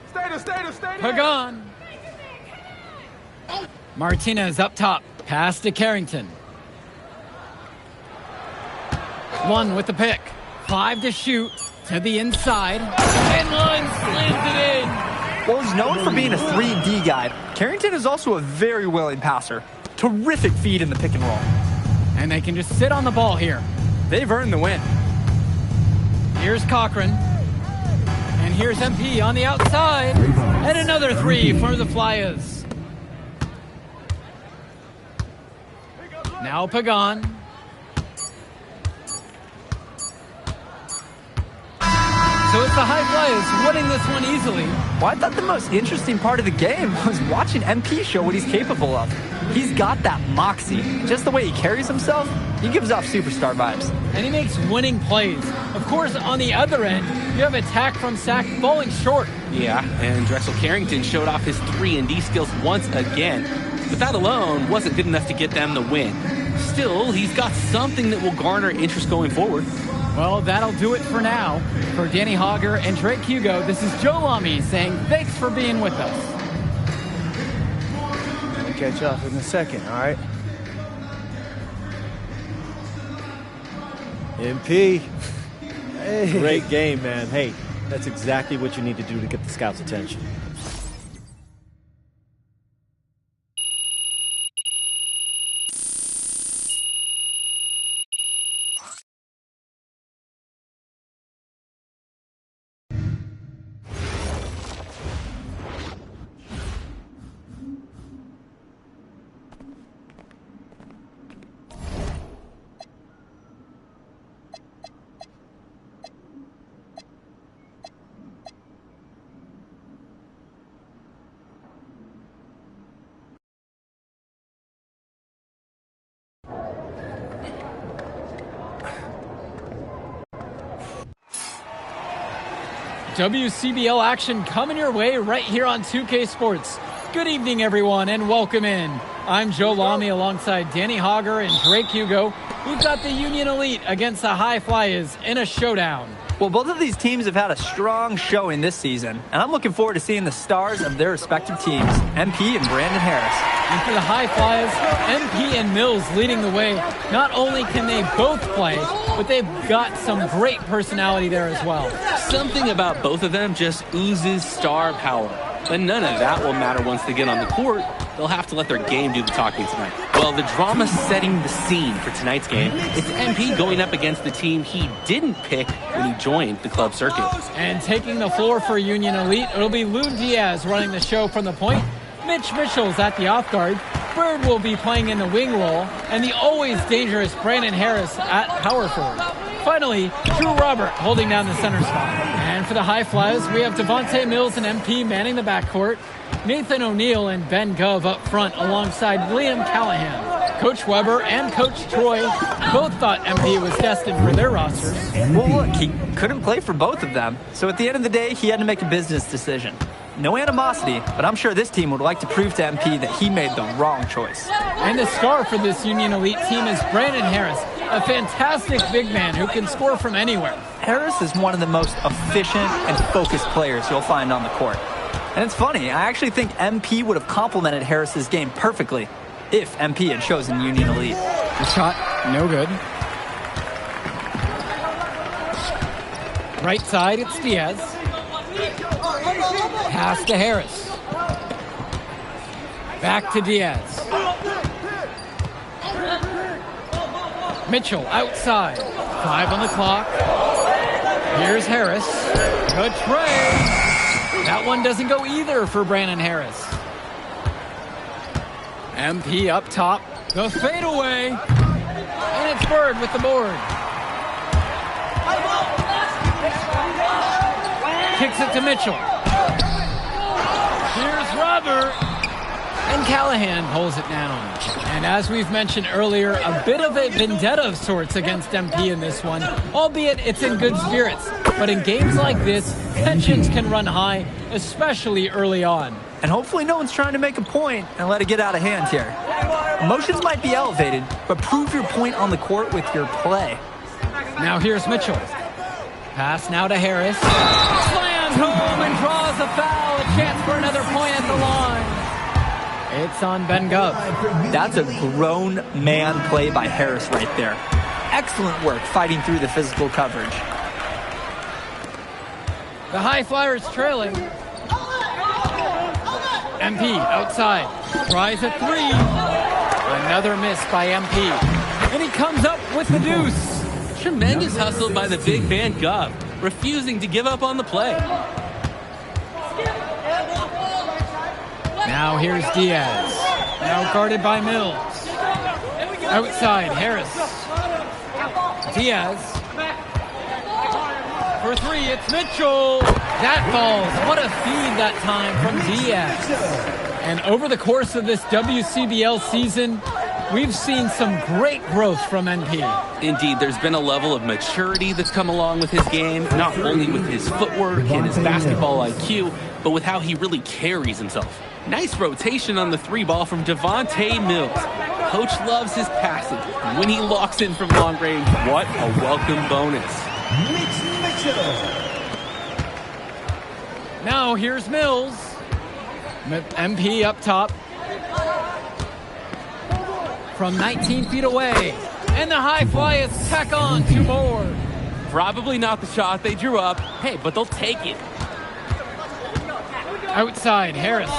Stay there. Pagan. Martinez up top. Pass to Carrington. 1 with the pick. 5 to shoot. To the inside. And line slams it in. Well, he's known for being a 3D guy. Carrington is also a very willing passer. Terrific feed in the pick and roll. And they can just sit on the ball here. They've earned the win. Here's Cochran. And here's MP on the outside. And another 3 for the Flyers. Now Pagan. So it's the High Flyers winning this one easily. Well, I thought the most interesting part of the game was watching MP show what he's capable of. He's got that moxie. Just the way he carries himself, he gives off superstar vibes. And he makes winning plays. Of course, on the other end, you have attack from Sack falling short. Yeah, and Drexel Carrington showed off his 3-and-D skills once again. But that alone wasn't good enough to get them the win. Still, he's got something that will garner interest going forward. Well, that'll do it for now. For Danny Hogger and Drake Hugo, this is Joe Lamy saying thanks for being with us. I'll catch up in a second, all right? MP. Hey. Great game, man. Hey, that's exactly what you need to do to get the scouts' attention. WCBL action coming your way right here on 2K Sports. Good evening, everyone, and welcome in. I'm Joe Lamy alongside Danny Hogger and Drake Hugo. We've got the Union Elite against the High Flyers in a showdown. Well, both of these teams have had a strong showing this season, and I'm looking forward to seeing the stars of their respective teams, MP and Brandon Harris. And for the High Flyers, MP and Mills leading the way. Not only can they both play, but they've got some great personality there as well. Something about both of them just oozes star power. But none of that will matter once they get on the court. They'll have to let their game do the talking tonight. Well, the drama setting the scene for tonight's game. It's MP going up against the team he didn't pick when he joined the club circuit. And taking the floor for Union Elite, it'll be Loon Diaz running the show from the point. Mitch Mitchell's at the off guard. Bird will be playing in the wing role. And the always dangerous Brandon Harris at power forward. Finally, Drew Robert holding down the center spot. And for the High Flyers, we have Devontae Mills and MP manning the backcourt. Nathan O'Neill and Ben Gove up front alongside Liam Callahan. Coach Weber and Coach Troy both thought MP was destined for their rosters. Well, look, he couldn't play for both of them. So at the end of the day, he had to make a business decision. No animosity, but I'm sure this team would like to prove to MP that he made the wrong choice. And the star for this Union Elite team is Brandon Harris, a fantastic big man who can score from anywhere. Harris is one of the most efficient and focused players you'll find on the court. And it's funny, I actually think MP would have complemented Harris's game perfectly if MP had chosen Union Elite. The shot, no good. Right side, it's Diaz. Pass to Harris. Back to Diaz. Mitchell outside. 5 on the clock. Here's Harris. Good trade. That one doesn't go either for Brandon Harris. MP up top. The fadeaway. And it's Bird with the board. Kicks it to Mitchell. Here's Robert. And Callahan pulls it down. And as we've mentioned earlier, a bit of a vendetta of sorts against MP in this one, albeit it's in good spirits. But in games like this, tensions can run high, especially early on. And hopefully no one's trying to make a point and let it get out of hand here. Emotions might be elevated, but prove your point on the court with your play. Now here's Mitchell. Pass now to Harris. Slams home and draws a foul. A chance for another point at the line. Hits on Ben Gov. That's a grown man play by Harris right there. Excellent work fighting through the physical coverage. The High Flyers trailing. MP outside. Tries a three. Another miss by MP. And he comes up with the deuce. Tremendous hustle by the big man Gov, refusing to give up on the play. Now here's Diaz. Now guarded by Mills. Outside, Harris. Diaz. For three, it's Mitchell. That falls. What a feed that time from Diaz. And over the course of this WCBL season, we've seen some great growth from NP. Indeed, there's been a level of maturity that's come along with his game, not only with his footwork and his basketball IQ, but with how he really carries himself. Nice rotation on the three ball from Devontae Mills. Coach loves his passing. When he locks in from long range, what a welcome bonus. Now here's Mills. MP up top. From 19 feet away. And the High Flyers tack on two more. Probably not the shot they drew up. Hey, but they'll take it. Outside, Harris.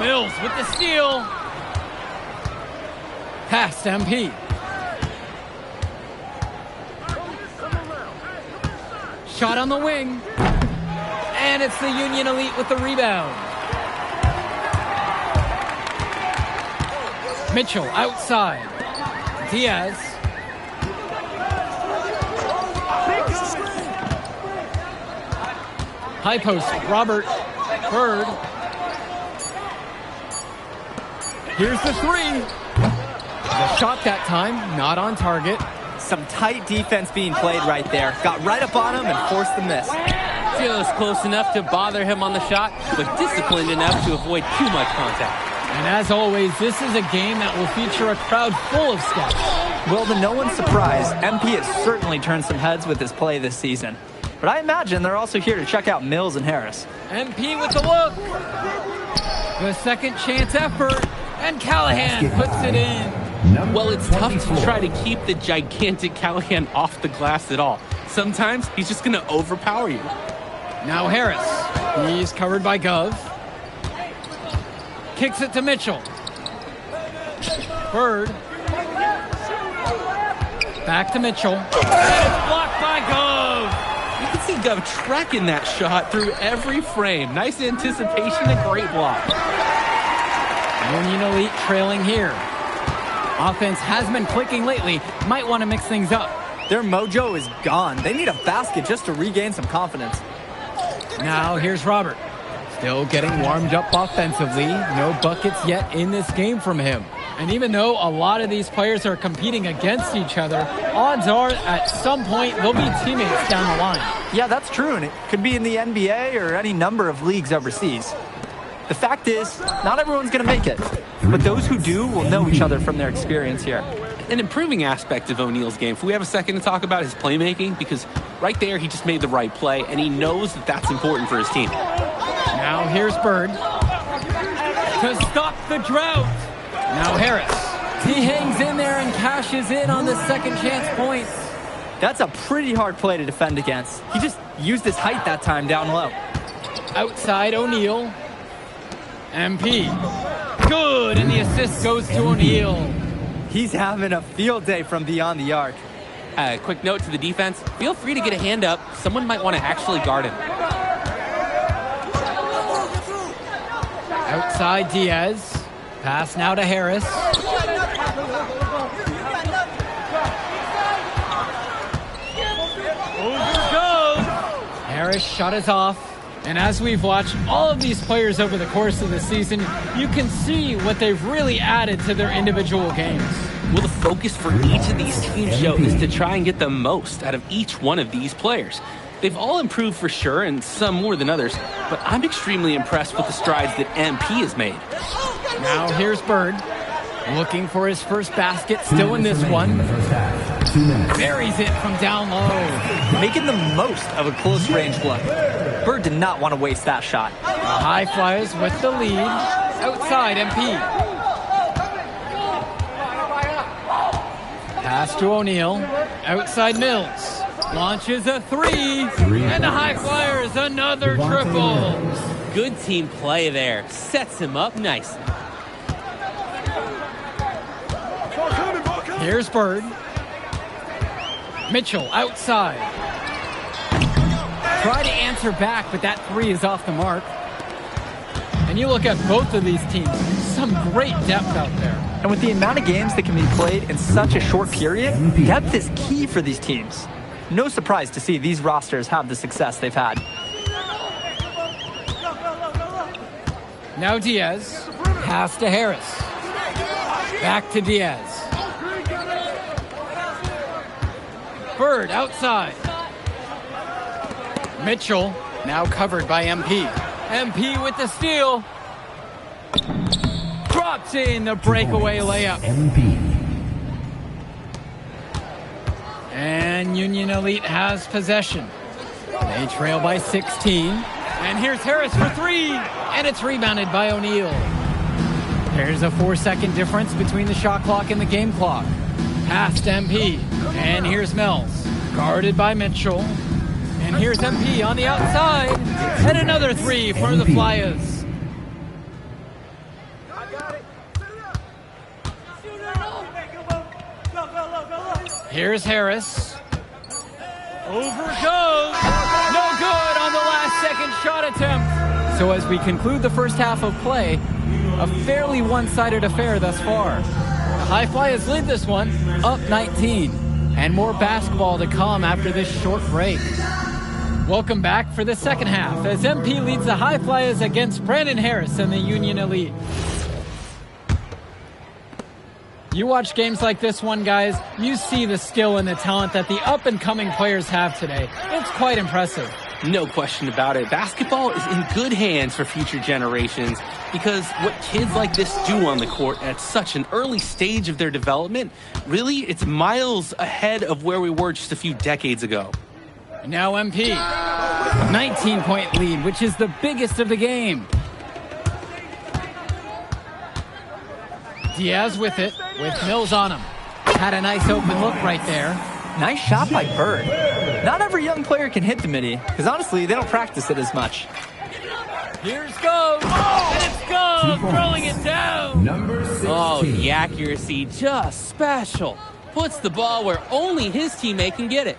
Mills with the steal. Pass to MP. Shot on the wing. And it's the Union Elite with the rebound. Mitchell outside. Diaz. High post, Robert Bird. Here's the three. The shot that time, not on target. Some tight defense being played right there. Got right up on him and forced the miss. Just close enough to bother him on the shot, but disciplined enough to avoid too much contact. And as always, this is a game that will feature a crowd full of scouts. Well, to no one's surprise, MP has certainly turned some heads with his play this season. But I imagine they're also here to check out Mills and Harris. MP with the look. The second chance effort. And Callahan puts it in. Well, it's tough to try to keep the gigantic Callahan off the glass at all. Sometimes he's just going to overpower you. Now Harris. He's covered by Gov. Kicks it to Mitchell. Bird. Back to Mitchell. And it's blocked by Gov. You can see Gov tracking that shot through every frame. Nice anticipation and great block. Union Elite trailing here. Offense has been clicking lately. Might want to mix things up. Their mojo is gone. They need a basket just to regain some confidence. Now here's Robert. Still getting warmed up offensively. No buckets yet in this game from him. And even though a lot of these players are competing against each other, odds are at some point they'll be teammates down the line. Yeah, that's true, and it could be in the NBA or any number of leagues overseas. The fact is, not everyone's going to make it, but those who do will know each other from their experience here. An improving aspect of O'Neal's game. If we have a second to talk about his playmaking, because right there he just made the right play, and he knows that that's important for his team. Now here's Bird to stop the drought. Now Harris. He hangs in there and cashes in on the second chance points. That's a pretty hard play to defend against. He just used his height that time down low. Outside O'Neal. MP. Good, and the assist goes to O'Neal. He's having a field day from beyond the arc. Quick note to the defense. Feel free to get a hand up. Someone might want to actually guard him. Outside Diaz. Pass now to Harris. Over goes. Harris shot is off. And as we've watched all of these players over the course of the season, you can see what they've really added to their individual games. Well, the focus for each of these team shows is to try and get the most out of each one of these players. They've all improved for sure, and some more than others, but I'm extremely impressed with the strides that MP has made. Now here's Bird, looking for his first basket, still in this one. 2 minutes. Buries it from down low. Making the most of a close-range look. Bird did not want to waste that shot. The High Flyers with the lead. Outside MP. Pass to O'Neal. Outside Mills. Launches a three. And the High Flyers another triple. Good team play there. Sets him up nicely. Here's Bird. Mitchell outside. Try to answer back, but that three is off the mark. And you look at both of these teams, some great depth out there. And with the amount of games that can be played in such a short period, depth is key for these teams. No surprise to see these rosters have the success they've had. Now Diaz. Pass to Harris. Back to Diaz. Bird outside. Mitchell now covered by MP. MP with the steal. Drops in the breakaway layup. MP. And Union Elite has possession. They trail by 16. And here's Harris for three. And it's rebounded by O'Neal. There's a 4-second difference between the shot clock and the game clock. Pass to MP. And here's Mills. Guarded by Mitchell. And here's MP on the outside. And another three for the Flyers. Here's Harris. Over goes. No good on the last second shot attempt. So as we conclude the first half of play, a fairly one-sided affair thus far. The High Flyers lead this one, up 19. And more basketball to come after this short break. Welcome back for the second half as MP leads the High Flyers against Brandon Harris and the Union Elite. You watch games like this one, guys, you see the skill and the talent that the up-and-coming players have today. It's quite impressive. No question about it. Basketball is in good hands for future generations because what kids like this do on the court at such an early stage of their development, really, it's miles ahead of where we were just a few decades ago. Now MP, 19-point lead, which is the biggest of the game. Diaz with it, with Mills on him. Had a nice open look right there. Nice shot by Bird. Not every young player can hit the midi, because honestly, they don't practice it as much. Here's Gove, and it's Gove throwing it down. Number 16. Oh, the accuracy, just special. Puts the ball where only his teammate can get it.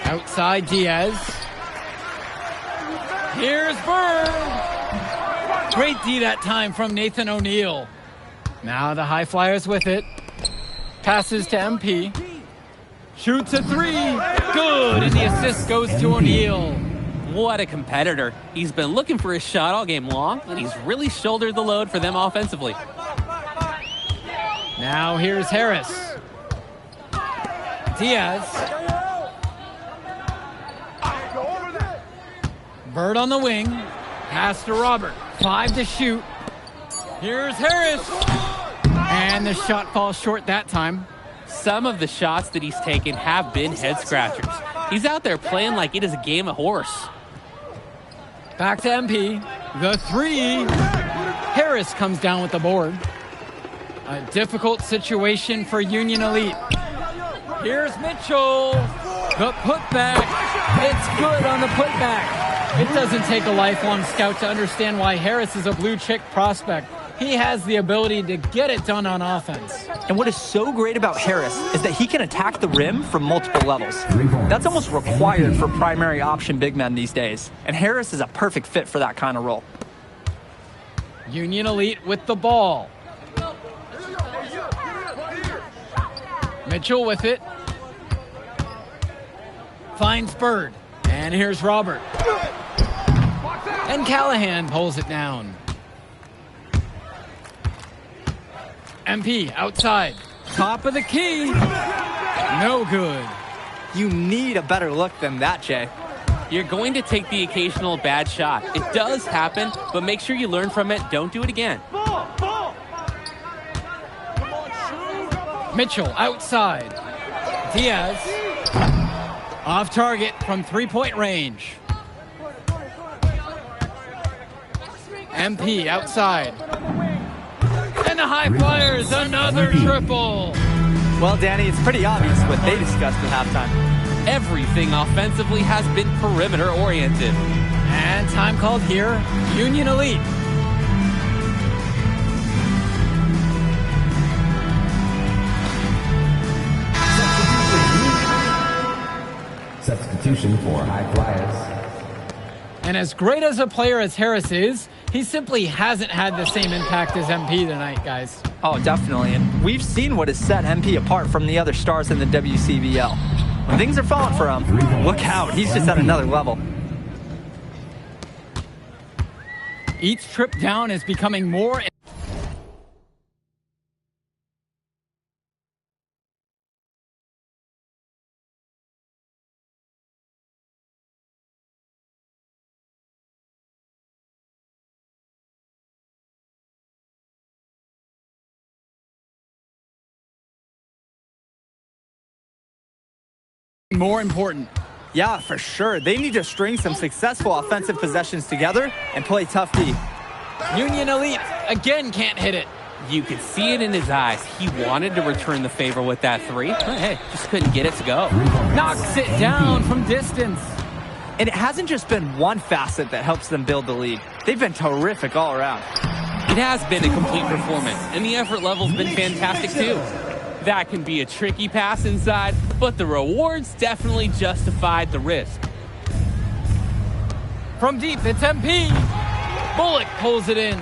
Outside Diaz. Here's Bird. Great D that time from Nathan O'Neal. Now the High Flyers with it. Passes to MP. Shoots a three. Good. And the assist goes to O'Neal. What a competitor. He's been looking for his shot all game long, and he's really shouldered the load for them offensively. Now here's Harris. Diaz. Bird on the wing. Pass to Robert. 5 to shoot. Here's Harris. And the shot falls short that time. Some of the shots that he's taken have been head scratchers. He's out there playing like it is a game of horse. Back to MP. The three. Harris comes down with the board. A difficult situation for Union Elite. Here's Mitchell. The putback. It's good on the putback. It doesn't take a lifelong scout to understand why Harris is a blue chip prospect. He has the ability to get it done on offense. And what is so great about Harris is that he can attack the rim from multiple levels. That's almost required for primary option big men these days. And Harris is a perfect fit for that kind of role. Union Elite with the ball. Mitchell with it. Finds Bird. And here's Robert. And Callahan pulls it down. MP outside. Top of the key. No good. You need a better look than that, Jay. You're going to take the occasional bad shot. It does happen, but make sure you learn from it. Don't do it again. Mitchell outside. Diaz off target from three-point range. MP outside. And the High Flyers, another triple. Well, Danny, it's pretty obvious what they discussed at halftime. Everything offensively has been perimeter oriented. And time called here, Union Elite. Substitution for High Flyers. And as great as a player as Harris is, he simply hasn't had the same impact as MP tonight, guys. Oh, definitely. And we've seen what has set MP apart from the other stars in the WCBL. When things are falling for him, look out. He's just at another level. Each trip down is becoming more. More important. Yeah, for sure. They need to string some successful offensive possessions together and play tough D. Union Elite again can't hit it. You could see it in his eyes. He wanted to return the favor with that three. But hey, just couldn't get it to go. Knocks it down from distance. And it hasn't just been one facet that helps them build the lead. They've been terrific all around. It has been a complete performance, and the effort level's been fantastic too. That can be a tricky pass inside, but the rewards definitely justified the risk. From deep, it's MP. Bullock pulls it in.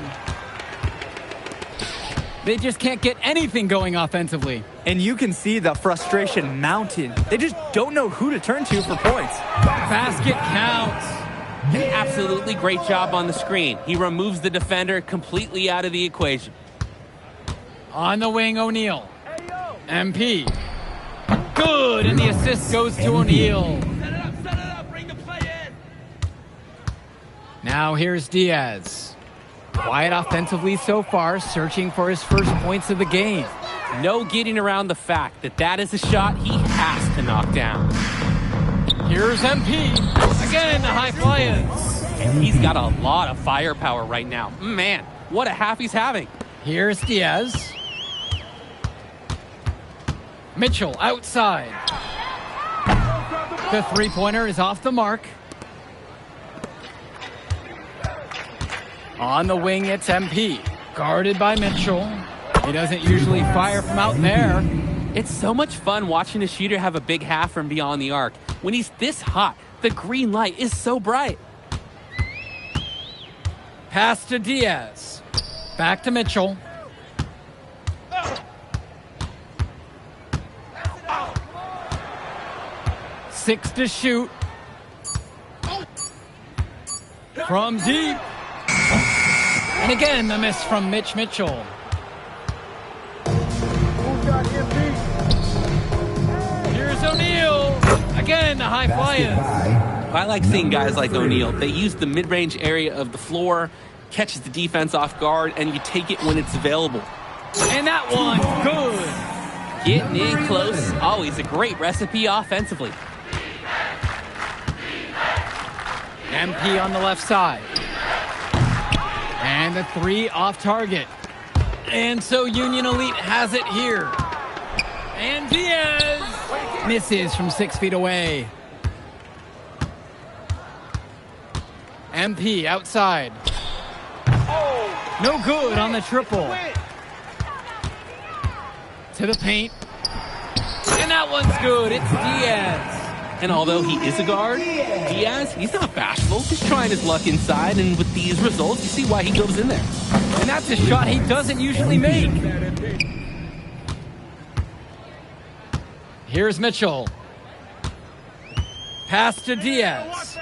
They just can't get anything going offensively. And you can see the frustration mounting. They just don't know who to turn to for points. Basket counts. An absolutely great job on the screen. He removes the defender completely out of the equation. On the wing, O'Neal. MP. Good, and the assist goes to O'Neal. Set it up, bring the play in. Now here's Diaz. Quiet offensively so far, searching for his first points of the game. No getting around the fact that that is a shot he has to knock down. Here's MP. Again, the High Flyers. He's got a lot of firepower right now. Man, what a half he's having. Here's Diaz. Mitchell outside. The three-pointer is off the mark. On the wing, it's MP. Guarded by Mitchell. He doesn't usually fire from out there. It's so much fun watching a shooter have a big half from beyond the arc. When he's this hot, the green light is so bright. Pass to Diaz. Back to Mitchell. Six to shoot. From deep. And again, the miss from Mitch Mitchell. Here's O'Neal. Again, the High Flyers. I like seeing guys like O'Neal. They use the mid-range area of the floor, catches the defense off guard, and you take it when it's available. And that one, good. Getting in close, always a great recipe offensively. MP on the left side. And the three off target. And so Union Elite has it here. And Diaz misses from 6 feet away. MP outside. No good on the triple. To the paint. And that one's good. It's Diaz. And although he is a guard, Diaz, he's not bashful. He's trying his luck inside, and with these results, you see why he goes in there. And that's a shot he doesn't usually make. Here's Mitchell. Pass to Diaz.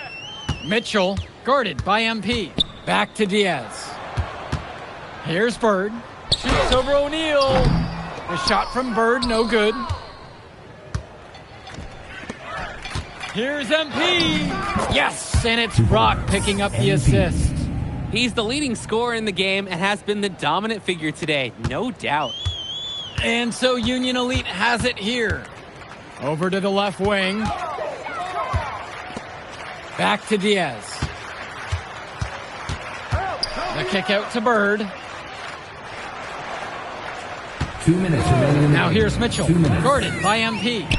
Mitchell guarded by MP. Back to Diaz. Here's Bird. Shoots over O'Neal. The shot from Bird, no good. Here's MP. Yes, and it's Brock picking up the assist. He's the leading scorer in the game and has been the dominant figure today, no doubt. And so Union Elite has it here. Over to the left wing. Back to Diaz. The kick out to Bird. 2 minutes remaining in the Now game. here's Mitchell. 2 minutes. Guarded by MP.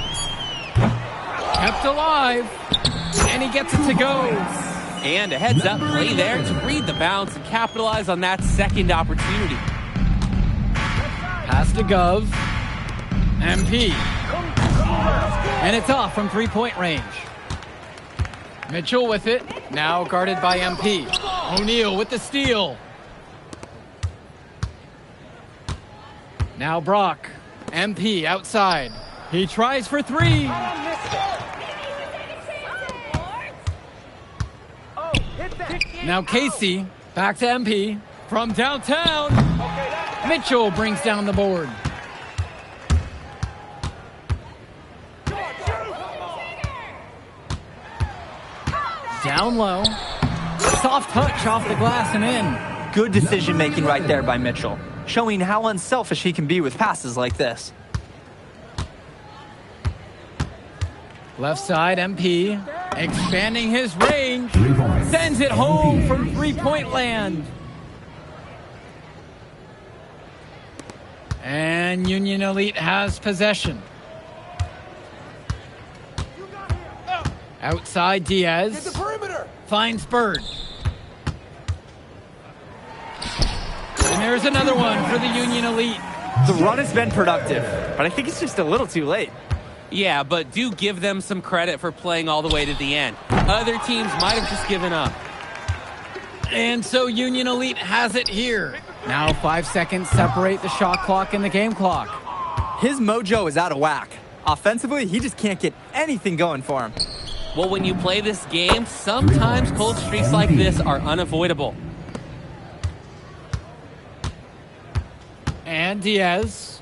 Kept alive. And he gets it to go. And a heads-up play there to read the bounce and capitalize on that second opportunity. Pass to Gov. MP. And it's off from three-point range. Mitchell with it. Now guarded by MP. O'Neal with the steal. Now Brock. MP outside. He tries for three. Now Casey. Back to MP. From downtown. Mitchell brings down the board. Down low. Soft touch off the glass and in. Good decision making right there by Mitchell, showing how unselfish he can be with passes like this. Left side, MP. Expanding his range. 3 points. Sends it home from three-point land. And Union Elite has possession. Outside Diaz. Finds Bird. And there's another one for the Union Elite. The run has been productive, but I think it's just a little too late. Yeah, but do give them some credit for playing all the way to the end. Other teams might have just given up. And so Union Elite has it here. Now 5 seconds separate the shot clock and the game clock. His mojo is out of whack. Offensively, he just can't get anything going for him. Well, when you play this game, sometimes cold streaks like this are unavoidable. And Diaz.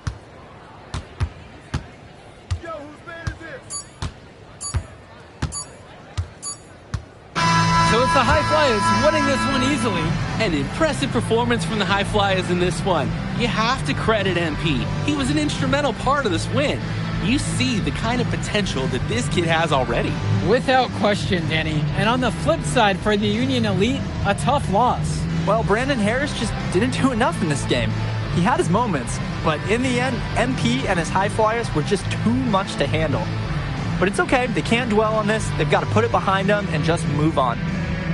So it's the High Flyers winning this one easily. An impressive performance from the High Flyers in this one. You have to credit MP. He was an instrumental part of this win. You see the kind of potential that this kid has already. Without question, Danny. And on the flip side for the Union Elite, a tough loss. Well, Brandon Harris just didn't do enough in this game. He had his moments, but in the end, MP and his High Flyers were just too much to handle. But it's okay. They can't dwell on this. They've got to put it behind them and just move on.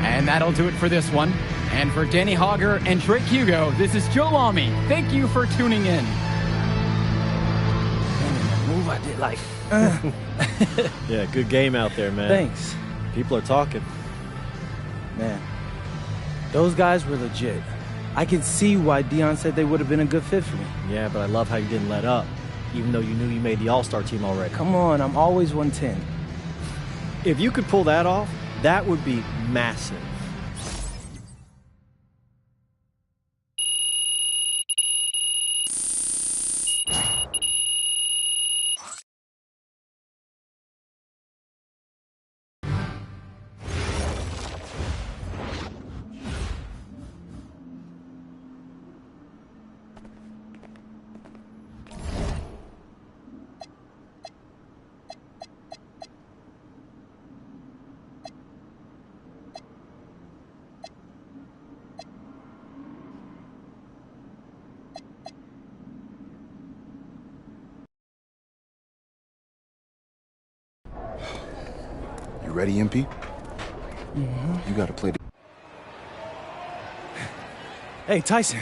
And that'll do it for this one. And for Danny Hogger and Drake Hugo, this is Joe Lamy. Thank you for tuning in. Move I did like. Yeah, good game out there, man. Thanks. People are talking. Man, those guys were legit. I can see why Dion said they would have been a good fit for me. Yeah, but I love how you didn't let up, even though you knew you made the All-Star team already. Come on, I'm always 110. If you could pull that off, that would be massive. Ready, MP? You gotta play the... Hey, Tyson.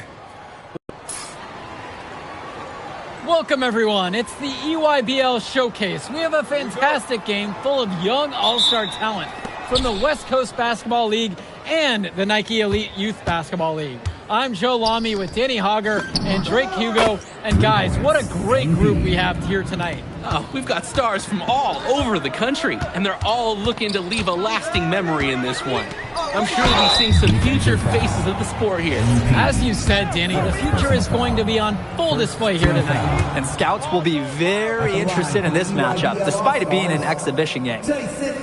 Welcome, everyone. It's the EYBL Showcase. We have a fantastic game full of young all-star talent from the West Coast Basketball League and the Nike Elite Youth Basketball League. I'm Joe Lamy with Danny Hogger and Drake Hugo. And guys, what a great group we have here tonight. Oh, we've got stars from all over the country, and they're all looking to leave a lasting memory in this one. I'm sure we'll be seeing some future faces of the sport here. As you said, Danny, the future is going to be on full display here tonight. And scouts will be very interested in this matchup, despite it being an exhibition game.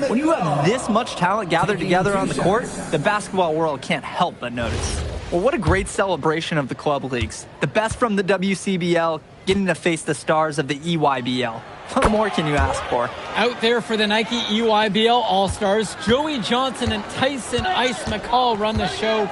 When you have this much talent gathered together on the court, the basketball world can't help but notice. Well, what a great celebration of the club leagues. The best from the WCBL getting to face the stars of the EYBL. What more can you ask for? Out there for the Nike EYBL All-Stars, Joey Johnson and Tyson Ice McCall run the show.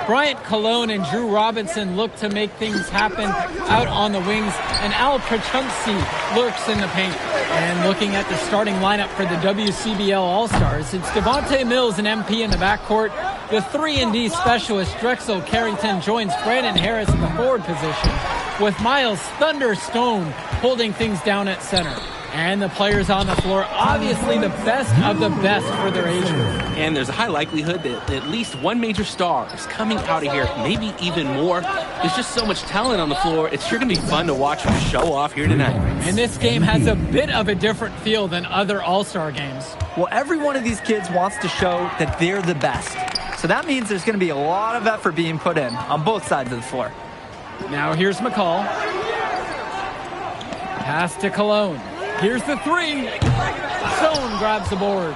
Bryant Cologne and Drew Robinson look to make things happen out on the wings, and Al Prachumsky lurks in the paint. And looking at the starting lineup for the WCBL All-Stars, it's Devontae Mills and MP in the backcourt. The 3-and-D specialist Drexel Carrington joins Brandon Harris in the forward position, with Miles Thunderstone holding things down at center. And the players on the floor, obviously the best of the best for their age group. And there's a high likelihood that at least one major star is coming out of here, maybe even more. There's just so much talent on the floor. It's sure going to be fun to watch them show off here tonight. And this game has a bit of a different feel than other All-Star games. Well, every one of these kids wants to show that they're the best. So that means there's going to be a lot of effort being put in on both sides of the floor. Now here's McCall. Pass to Cologne. Here's the three. Stone grabs the board.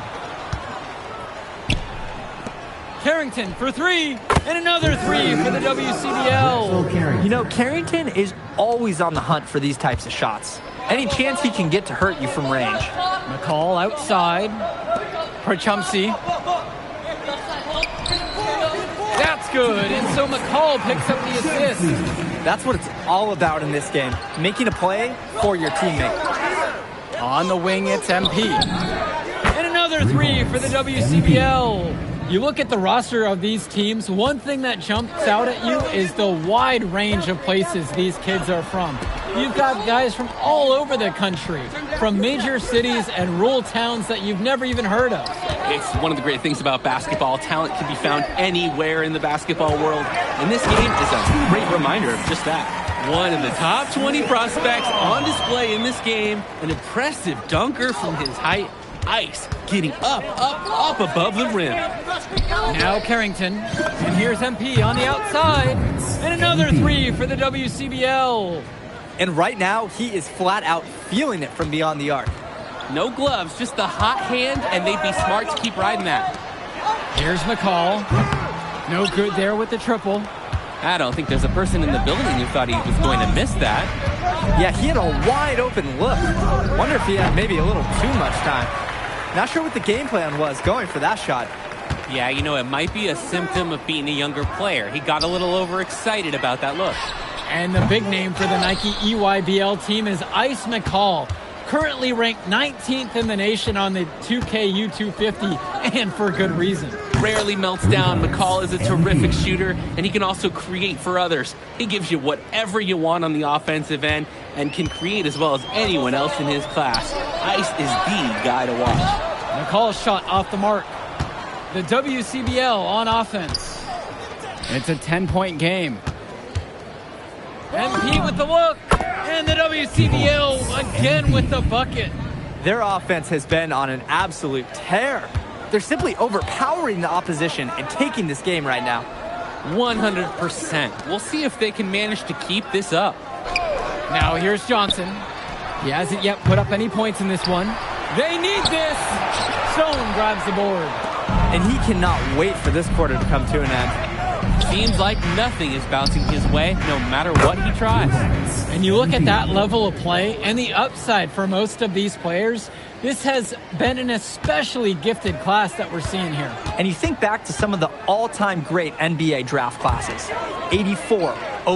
Carrington for three. And another three for the WCBL. You know, Carrington is always on the hunt for these types of shots. Any chance he can get to hurt you from range. McCall outside. Prachumsky. That's good. And so McCall picks up the assist. That's what it's all about in this game. Making a play for your teammate. On the wing, it's MP. And another three for the WCBL. You look at the roster of these teams, one thing that jumps out at you is the wide range of places these kids are from. You've got guys from all over the country, from major cities and rural towns that you've never even heard of. It's one of the great things about basketball. Talent can be found anywhere in the basketball world. And this game is a great reminder of just that. One of the top 20 prospects on display in this game. An impressive dunker from his height. Ice getting up above the rim. Now Carrington. And here's MP on the outside. And another three for the WCBL. And right now, he is flat out feeling it from beyond the arc. No gloves, just the hot hand, and they'd be smart to keep riding that. Here's McCall. No good there with the triple. I don't think there's a person in the building who thought he was going to miss that. Yeah, he had a wide open look. Wonder if he had maybe a little too much time. Not sure what the game plan was going for that shot. Yeah, you know, it might be a symptom of being a younger player. He got a little overexcited about that look. And the big name for the Nike EYBL team is Ice McCall, currently ranked 19th in the nation on the 2K U250, and for good reason. Rarely melts down. McCall is a terrific shooter, and he can also create for others. He gives you whatever you want on the offensive end and can create as well as anyone else in his class. Ice is the guy to watch. McCall's shot off the mark. The WCBL on offense. It's a 10-point game. MP with the look, and the WCBL again with the bucket. Their offense has been on an absolute tear. They're simply overpowering the opposition and taking this game right now. 100%. We'll see if they can manage to keep this up. Now here's Johnson. He hasn't yet put up any points in this one. They need this. Stone grabs the board. And he cannot wait for this quarter to come to an end. Seems like nothing is bouncing his way, no matter what he tries. And you look at that level of play and the upside for most of these players, this has been an especially gifted class that we're seeing here. And you think back to some of the all-time great NBA draft classes, 84,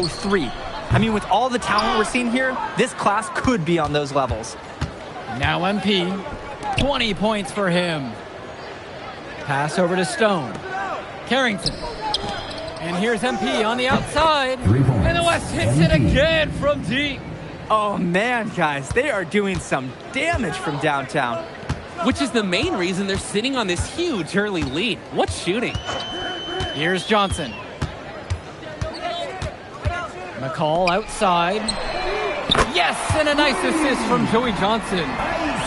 03. I mean, with all the talent we're seeing here, this class could be on those levels. Now MP, 20 points for him. Pass over to Stone. Carrington. And here's MP on the outside. And the West hits it again from deep. Oh, man, guys, they are doing some damage from downtown. Which is the main reason they're sitting on this huge early lead. What shooting? Here's Johnson. McCall outside. Yes, and a nice assist from Joey Johnson.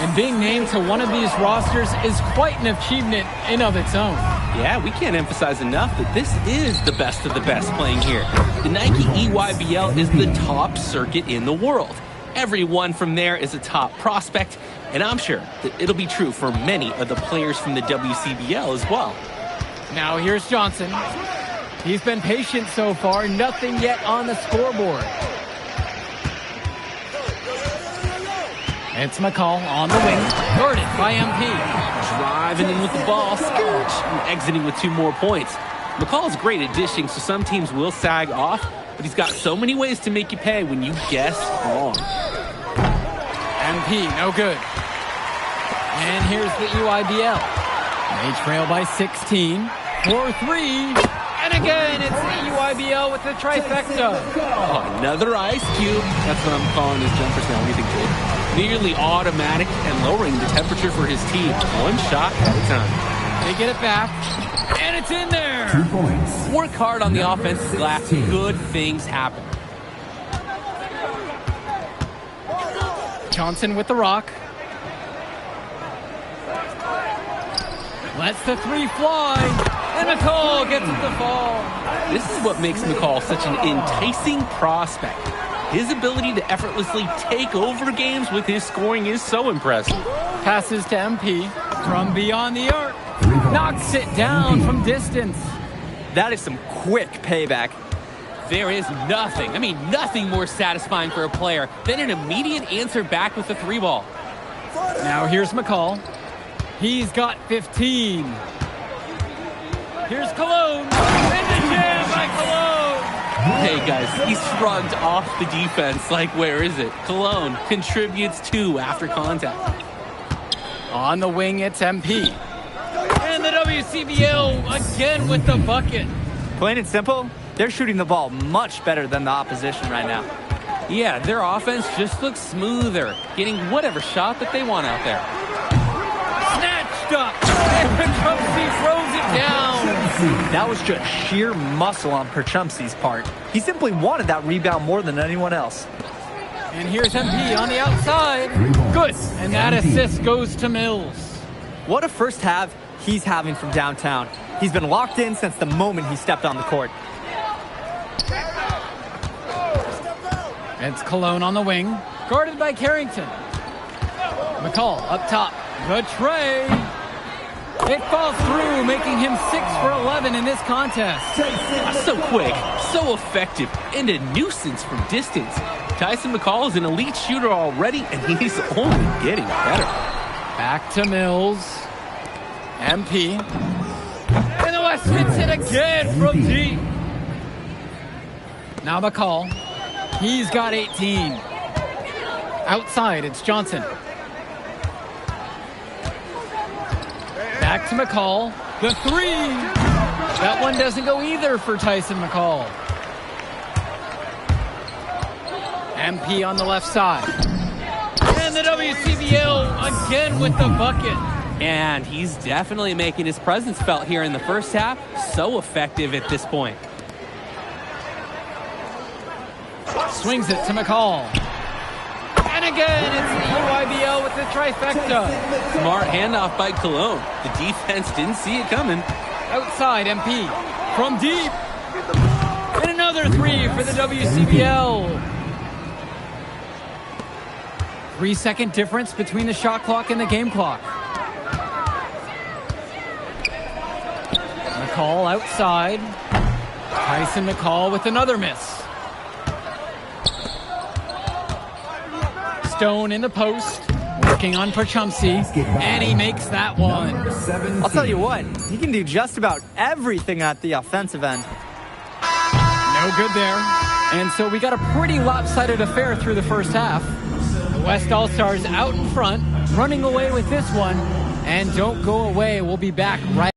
And being named to one of these rosters is quite an achievement in of its own. Yeah, we can't emphasize enough that this is the best of the best playing here. The Nike EYBL is the top circuit in the world. Everyone from there is a top prospect, and I'm sure that it'll be true for many of the players from the WCBL as well. Now here's Johnson. He's been patient so far, nothing yet on the scoreboard. It's McCall on the wing, guarded by MP. Driving in with the ball, scooch, and exiting with 2 more points. McCall is great at dishing, so some teams will sag off, but he's got so many ways to make you pay when you guess wrong. MP, no good. And here's the EYBL. They trail by 16, 4-3, and again it's the EYBL with the trifecta. Oh, another ice cube. That's what I'm calling his jumpers now. What do you think, Jake? Nearly automatic and lowering the temperature for his team, 1 shot at a time. They get it back, and it's in there. 2 points. Work hard on the offensive glass. Good things happen. Johnson with the rock. Lets the 3 fly, and McCall gets it to fall. This is what makes McCall such an enticing prospect. His ability to effortlessly take over games with his scoring is so impressive. Passes to MP from beyond the arc. Knocks it down from distance. That is some quick payback. There is nothing, nothing more satisfying for a player than an immediate answer back with the 3 ball. Now here's McCall. He's got 15. Here's Cologne. And the jam by Cologne. Hey guys, he shrugged off the defense like, where is it? Cologne contributes 2 after contact. On the wing, it's MP. And the WCBL again with the bucket. Plain and simple, they're shooting the ball much better than the opposition right now. Yeah, their offense just looks smoother, getting whatever shot that they want out there. Snatched up. And Perchumsky throws it down. That was just sheer muscle on Perchumsky's part. He simply wanted that rebound more than anyone else. And here's MP on the outside. Good. And that assist goes to Mills. What a first half he's having from downtown. He's been locked in since the moment he stepped on the court. It's Cologne on the wing, guarded by Carrington. McCall up top. The tray. It falls through, making him 6 for 11 in this contest. So quick, so effective, and a nuisance from distance. Tyson McCall is an elite shooter already, and he's only getting better. Back to Mills. MP. And the West hits it again from deep. Now McCall. He's got 18. Outside, it's Johnson. Back to McCall. The 3. That one doesn't go either for Tyson McCall. MP on the left side. And the WCBL again with the bucket. And he's definitely making his presence felt here in the first half. So effective at this point. Swings it to McCall. And again, it's the EYBL with the trifecta. Smart handoff by Cologne. The defense didn't see it coming. Outside, MP. From deep. And another 3 for the WCBL. 3-second difference between the shot clock and the game clock. McCall outside. Tyson McCall with another miss. Stone in the post, working on Perchumsky, and he makes that one. I'll tell you what, he can do just about everything at the offensive end. No good there. And so we got a pretty lopsided affair through the first half. The West All-Stars out in front, running away with this one. And don't go away, we'll be back right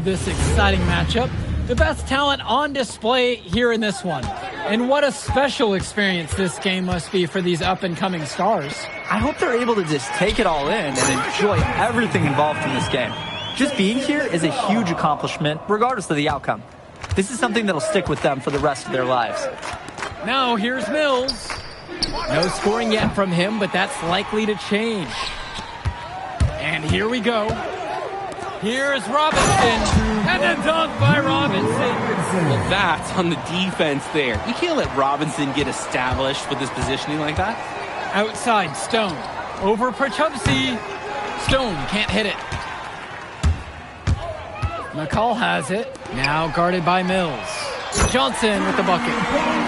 this exciting matchup. The best talent on display here in this one. And what a special experience this game must be for these up-and-coming stars. I hope they're able to just take it all in and enjoy everything involved in this game. Just being here is a huge accomplishment, regardless of the outcome. This is something that'll stick with them for the rest of their lives. Now here's Mills. No scoring yet from him, but that's likely to change. And here we go. Here's Robinson, and a dunk by Robinson. Well, that's on the defense there. You can't let Robinson get established with his positioning like that. Outside, Stone. Over Perchumsky. Stone can't hit it. McCall has it. Now guarded by Mills. Johnson with the bucket.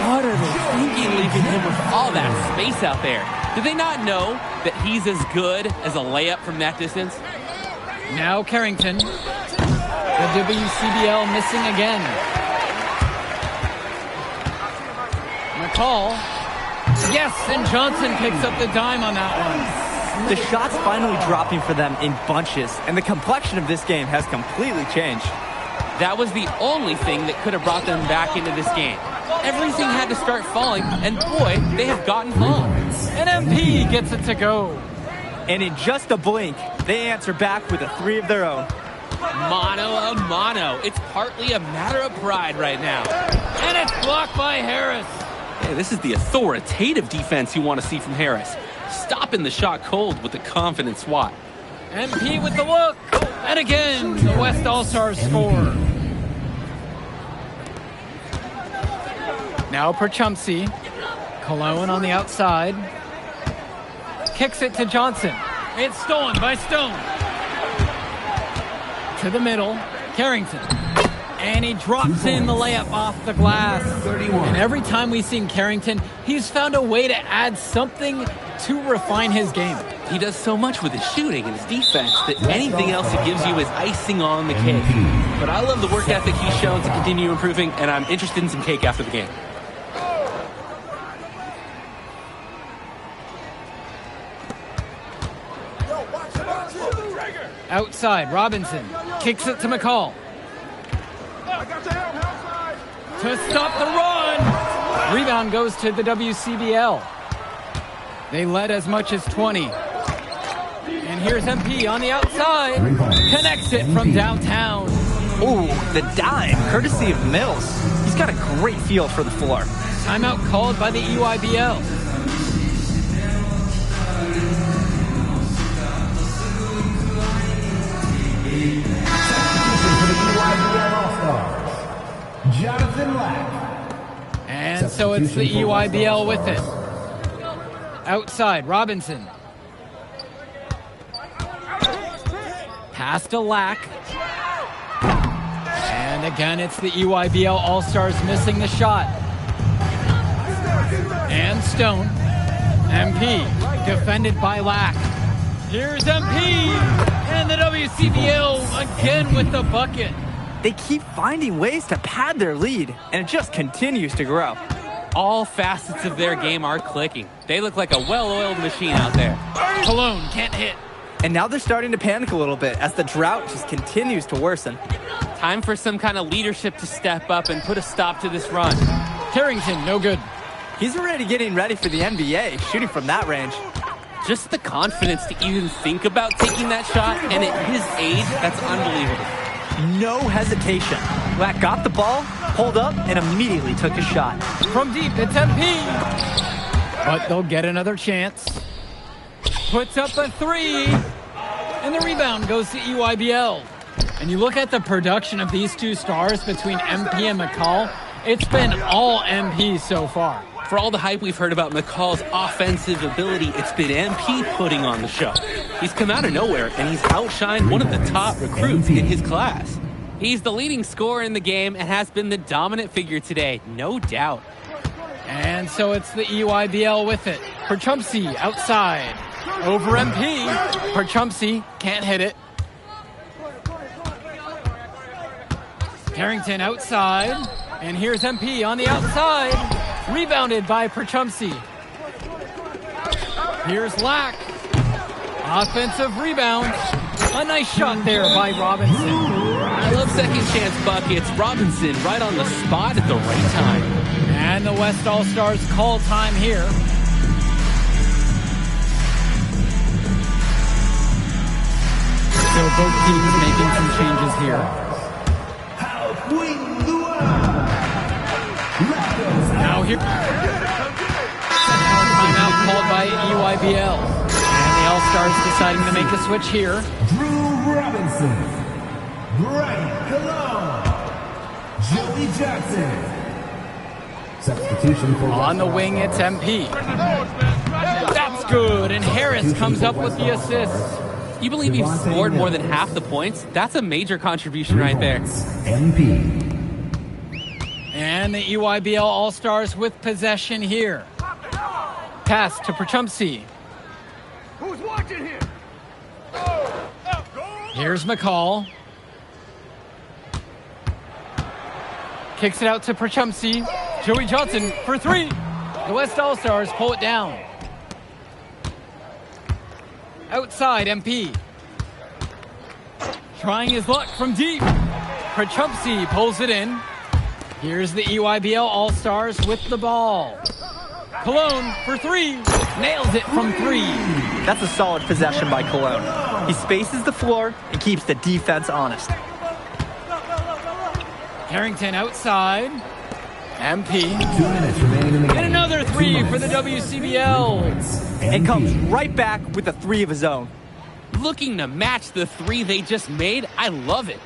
What are they thinking leaving him with all that space out there? Do they not know that he's as good as a layup from that distance? Now Carrington. The WCBL missing again. McCall. Yes, and Johnson picks up the dime on that one. The shot's finally dropping for them in bunches, and the complexion of this game has completely changed. That was the only thing that could have brought them back into this game. Everything had to start falling, and boy, they have gotten home. And MP gets it to go. And in just a blink, they answer back with a three of their own. Mano a mano. It's partly a matter of pride right now. And it's blocked by Harris. Yeah, this is the authoritative defense you want to see from Harris. Stopping the shot cold with a confident swat. MP with the look. And again, the West All-Stars score. Now Perchumsey. Cologne on the outside. Kicks it to Johnson. It's stolen by Stone. To the middle. Carrington. And he drops in the layup off the glass. 31. And every time we've seen Carrington, he's found a way to add something to refine his game. He does so much with his shooting and his defense that anything else he gives you is icing on the cake. But I love the work ethic he's shown to continue improving, and I'm interested in some cake after the game. Outside, Robinson kicks it to McCall. To stop the run. Rebound goes to the WCBL. They led as much as 20. And here's MP on the outside. Connects it from downtown. Ooh, the dime, courtesy of Mills. He's got a great feel for the floor. Timeout called by the EYBL. Jonathan Lack. And so it's the EYBL with it. Outside, Robinson. Pass to Lack. And again, it's the EYBL All-Stars missing the shot. And Stone. MP, defended by Lack. Here's MP. And the WCBL again with the bucket. They keep finding ways to pad their lead, and it just continues to grow. All facets of their game are clicking. They look like a well-oiled machine out there. Cologne can't hit. And now they're starting to panic a little bit as the drought just continues to worsen. Time for some kind of leadership to step up and put a stop to this run. Carrington, no good. He's already getting ready for the NBA, shooting from that range. Just the confidence to even think about taking that shot, and at his age, that's unbelievable. No hesitation. Lack got the ball, pulled up, and immediately took a shot. From deep, it's MP. But they'll get another chance. Puts up a three. And the rebound goes to EYBL. And you look at the production of these two stars between MP and McCall, it's been all MP so far. For all the hype we've heard about McCall's offensive ability, it's been MP putting on the show. He's come out of nowhere, and he's outshined one of the top recruits in his class. He's the leading scorer in the game and has been the dominant figure today, no doubt. And so it's the EYBL with it. Perchumsey outside. Over MP. Perchumsey can't hit it. Carrington outside. And here's MP on the outside. Rebounded by Perchumsey. Here's Lack. Offensive rebound. A nice shot there by Robinson. I love second chance buckets. Robinson right on the spot at the right time. And the West All-Stars call time here. So both teams making some changes here. Now here. Timeout called by EYBL. And the All-Stars deciding to make a switch here. Drew Robinson. Brian Cologne. Joey Johnson. Substitution for on the wing, it's MP. That's good, and Harris comes up with the assist. You believe he scored more than half the points? That's a major contribution right there. MP. And the EYBL All-Stars with possession here. Pass to Perchumsey. Who's watching here? Here's McCall. Kicks it out to Perchumsey. Joey Johnson for three. The West All-Stars pull it down. Outside, MP. Trying his luck from deep. Perchumsey pulls it in. Here's the EYBL All-Stars with the ball. Cologne for three. Nails it from three. That's a solid possession by Cologne. He spaces the floor and keeps the defense honest. Harrington outside. MP. 2 minutes remaining in the game. And another three for the WCBL. And comes right back with a three of his own. Looking to match the three they just made. I love it.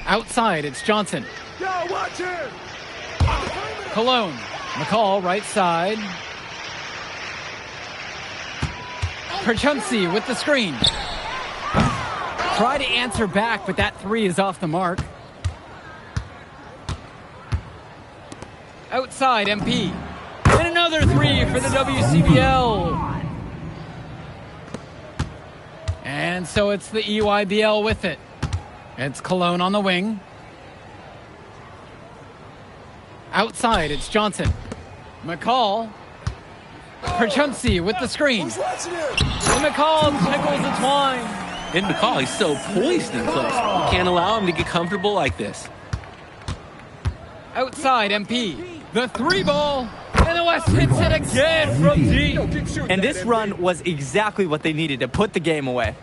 Outside, it's Johnson. Yo, watch him! Cologne. McCall right side. Perchumsey with the screen. Try to answer back, but that three is off the mark. Outside, MP. And another three for the WCBL. And so it's the EYBL with it. It's Cologne on the wing. Outside, it's Johnson. McCall. Perchumsey with the screen. And McCall tickles the twine. And McCall, he's so poised and close. Can't allow him to get comfortable like this. Outside, MP. The three ball. And the West hits it again from deep. And this run was exactly what they needed to put the game away.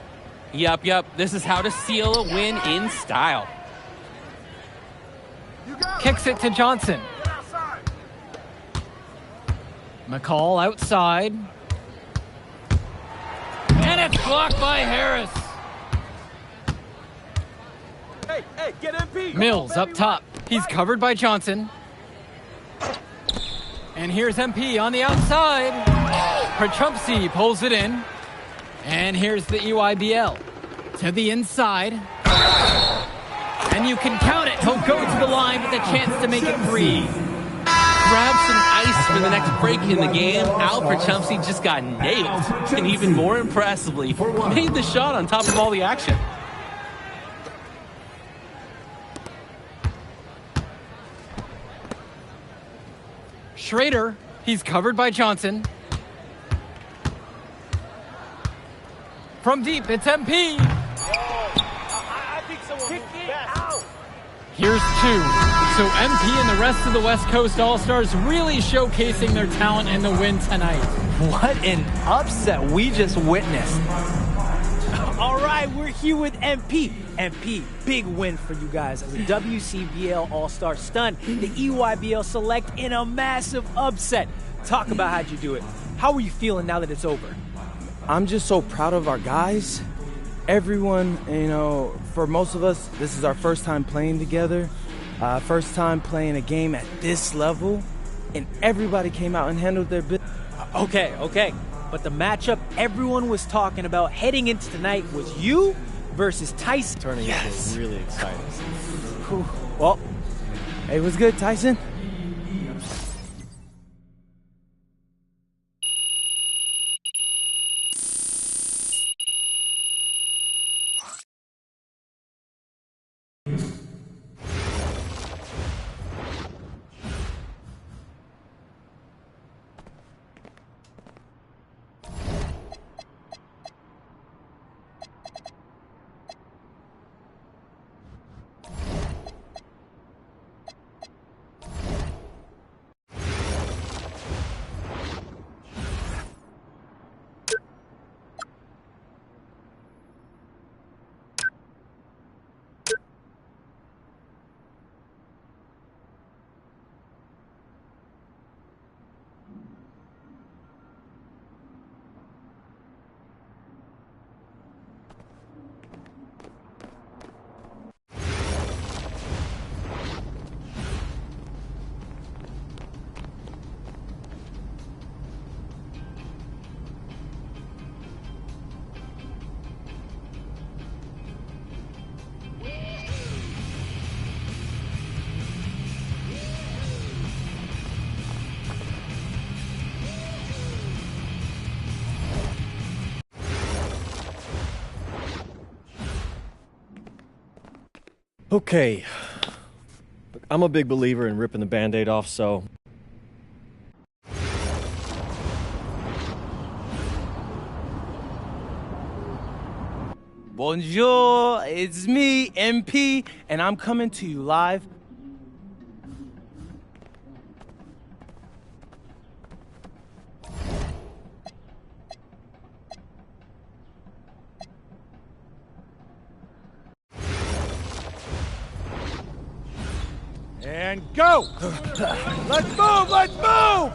Yup. This is how to seal a win in style. Kicks it to Johnson. McCall outside. And it's blocked by Harris. Hey, get MP! Mills up top. He's covered by Johnson. And here's MP on the outside. Perchumsey pulls it in. And here's the EYBL to the inside. And you can count it. He'll go to the line with a chance to make it three. Grab some ice for the next break in the game. Al Perchumsey just got nailed. And even more impressively, made the shot on top of all the action. Schrader, he's covered by Johnson. From deep, it's MP. I think someone moved fast. Here's two. So MP and the rest of the West Coast All-Stars really showcasing their talent in the win tonight. What an upset we just witnessed. All right, we're here with MP. MP, big win for you guys as a WCBL All-Star stun. The EYBL Select in a massive upset. Talk about how'd you do it. How are you feeling now that it's over? I'm just so proud of our guys. Everyone, for most of us, this is our first time playing together. First time playing a game at this level. And everybody came out and handled their business. Okay. But the matchup everyone was talking about heading into tonight was you versus Tyson. Turning into really exciting. Well, it was good, Tyson. Okay. I'm a big believer in ripping the Band-Aid off, so... Bonjour, it's me, MP, and I'm coming to you live. And go! Let's move, let's move!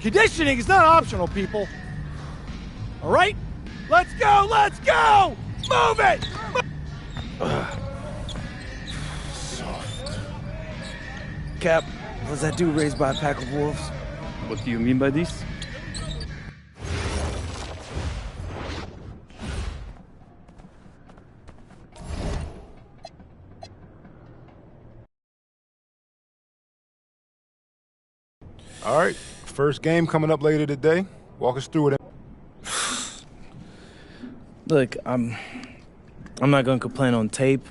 Conditioning is not optional, people. All right? Let's go! Let's go! Move it! Cap, was that dude raised by a pack of wolves? What do you mean by this? All right, first game coming up later today. Walk us through it. Look, I'm not gonna complain on tape.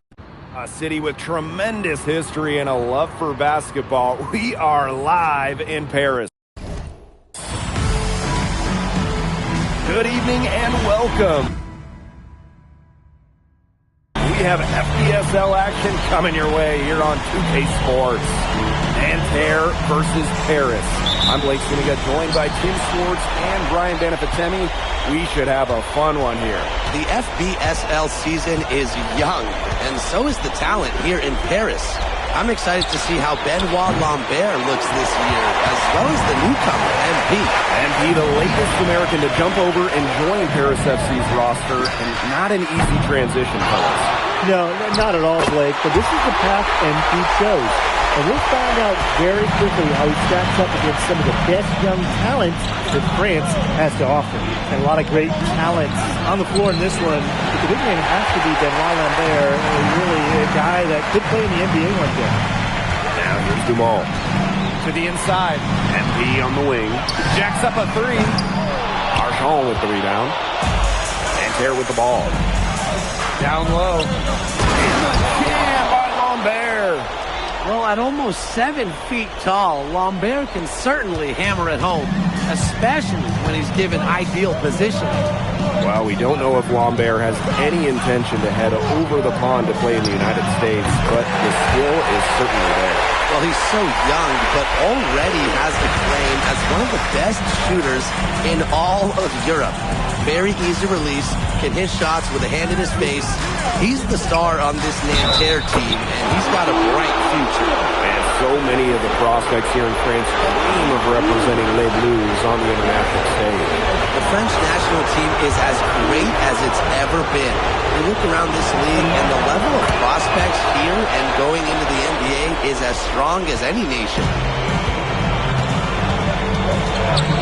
A city with tremendous history and a love for basketball. We are live in Paris. Good evening and welcome. we have FBSL action coming your way here on 2K Sports. Nanterre versus Paris. I'm Blake Siniga, joined by Tim Swartz and Brian Banafitemi. We should have a fun one here. The FBSL season is young, and so is the talent here in Paris. I'm excited to see how Benoit Lambert looks this year, as well as the newcomer, MP. MP, the latest American to jump over and join Paris FC's roster, and not an easy transition, fellas. No, not at all, Blake, but this is the path MP chose. And we'll find out very quickly how he stacks up against some of the best young talent that France has to offer. And a lot of great talent on the floor in this one. But the big name has to be Benoit Lambert, really a guy that could play in the NBA one day. Now here's Dumal. To the inside. MP on the wing. Jacks up a three. Marchand with the rebound. Nanterre with the ball. Down low. And the jam by Lambert. Well, at almost 7 feet tall, Lambert can certainly hammer it home, especially when he's given ideal positioning. Well, we don't know if Lambert has any intention to head over the pond to play in the United States, but the skill is certainly there. Well, he's so young, but already has the claim as one of the best shooters in all of Europe. Very easy release, can hit shots with a hand in his face. He's the star on this Nanterre team, and he's got a bright future. And so many of the prospects here in France dream of representing Les Bleus on the international stage. The French national team is as great as it's ever been. You look around this league, and the level of prospects here and going into the NBA is as strong as any nation.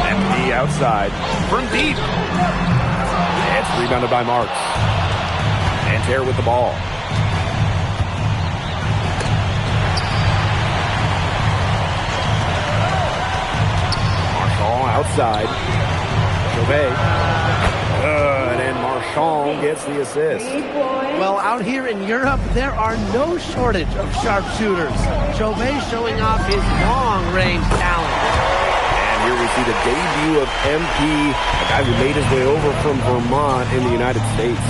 MP outside from deep. It's rebounded by Marks. Nanterre with the ball. Marchand outside. Chauvet. Good, and Marchand gets the assist. Well, out here in Europe, there are no shortage of sharpshooters. Chauvet showing off his long-range talent. Here we see the debut of MP, a guy who made his way over from Vermont in the United States.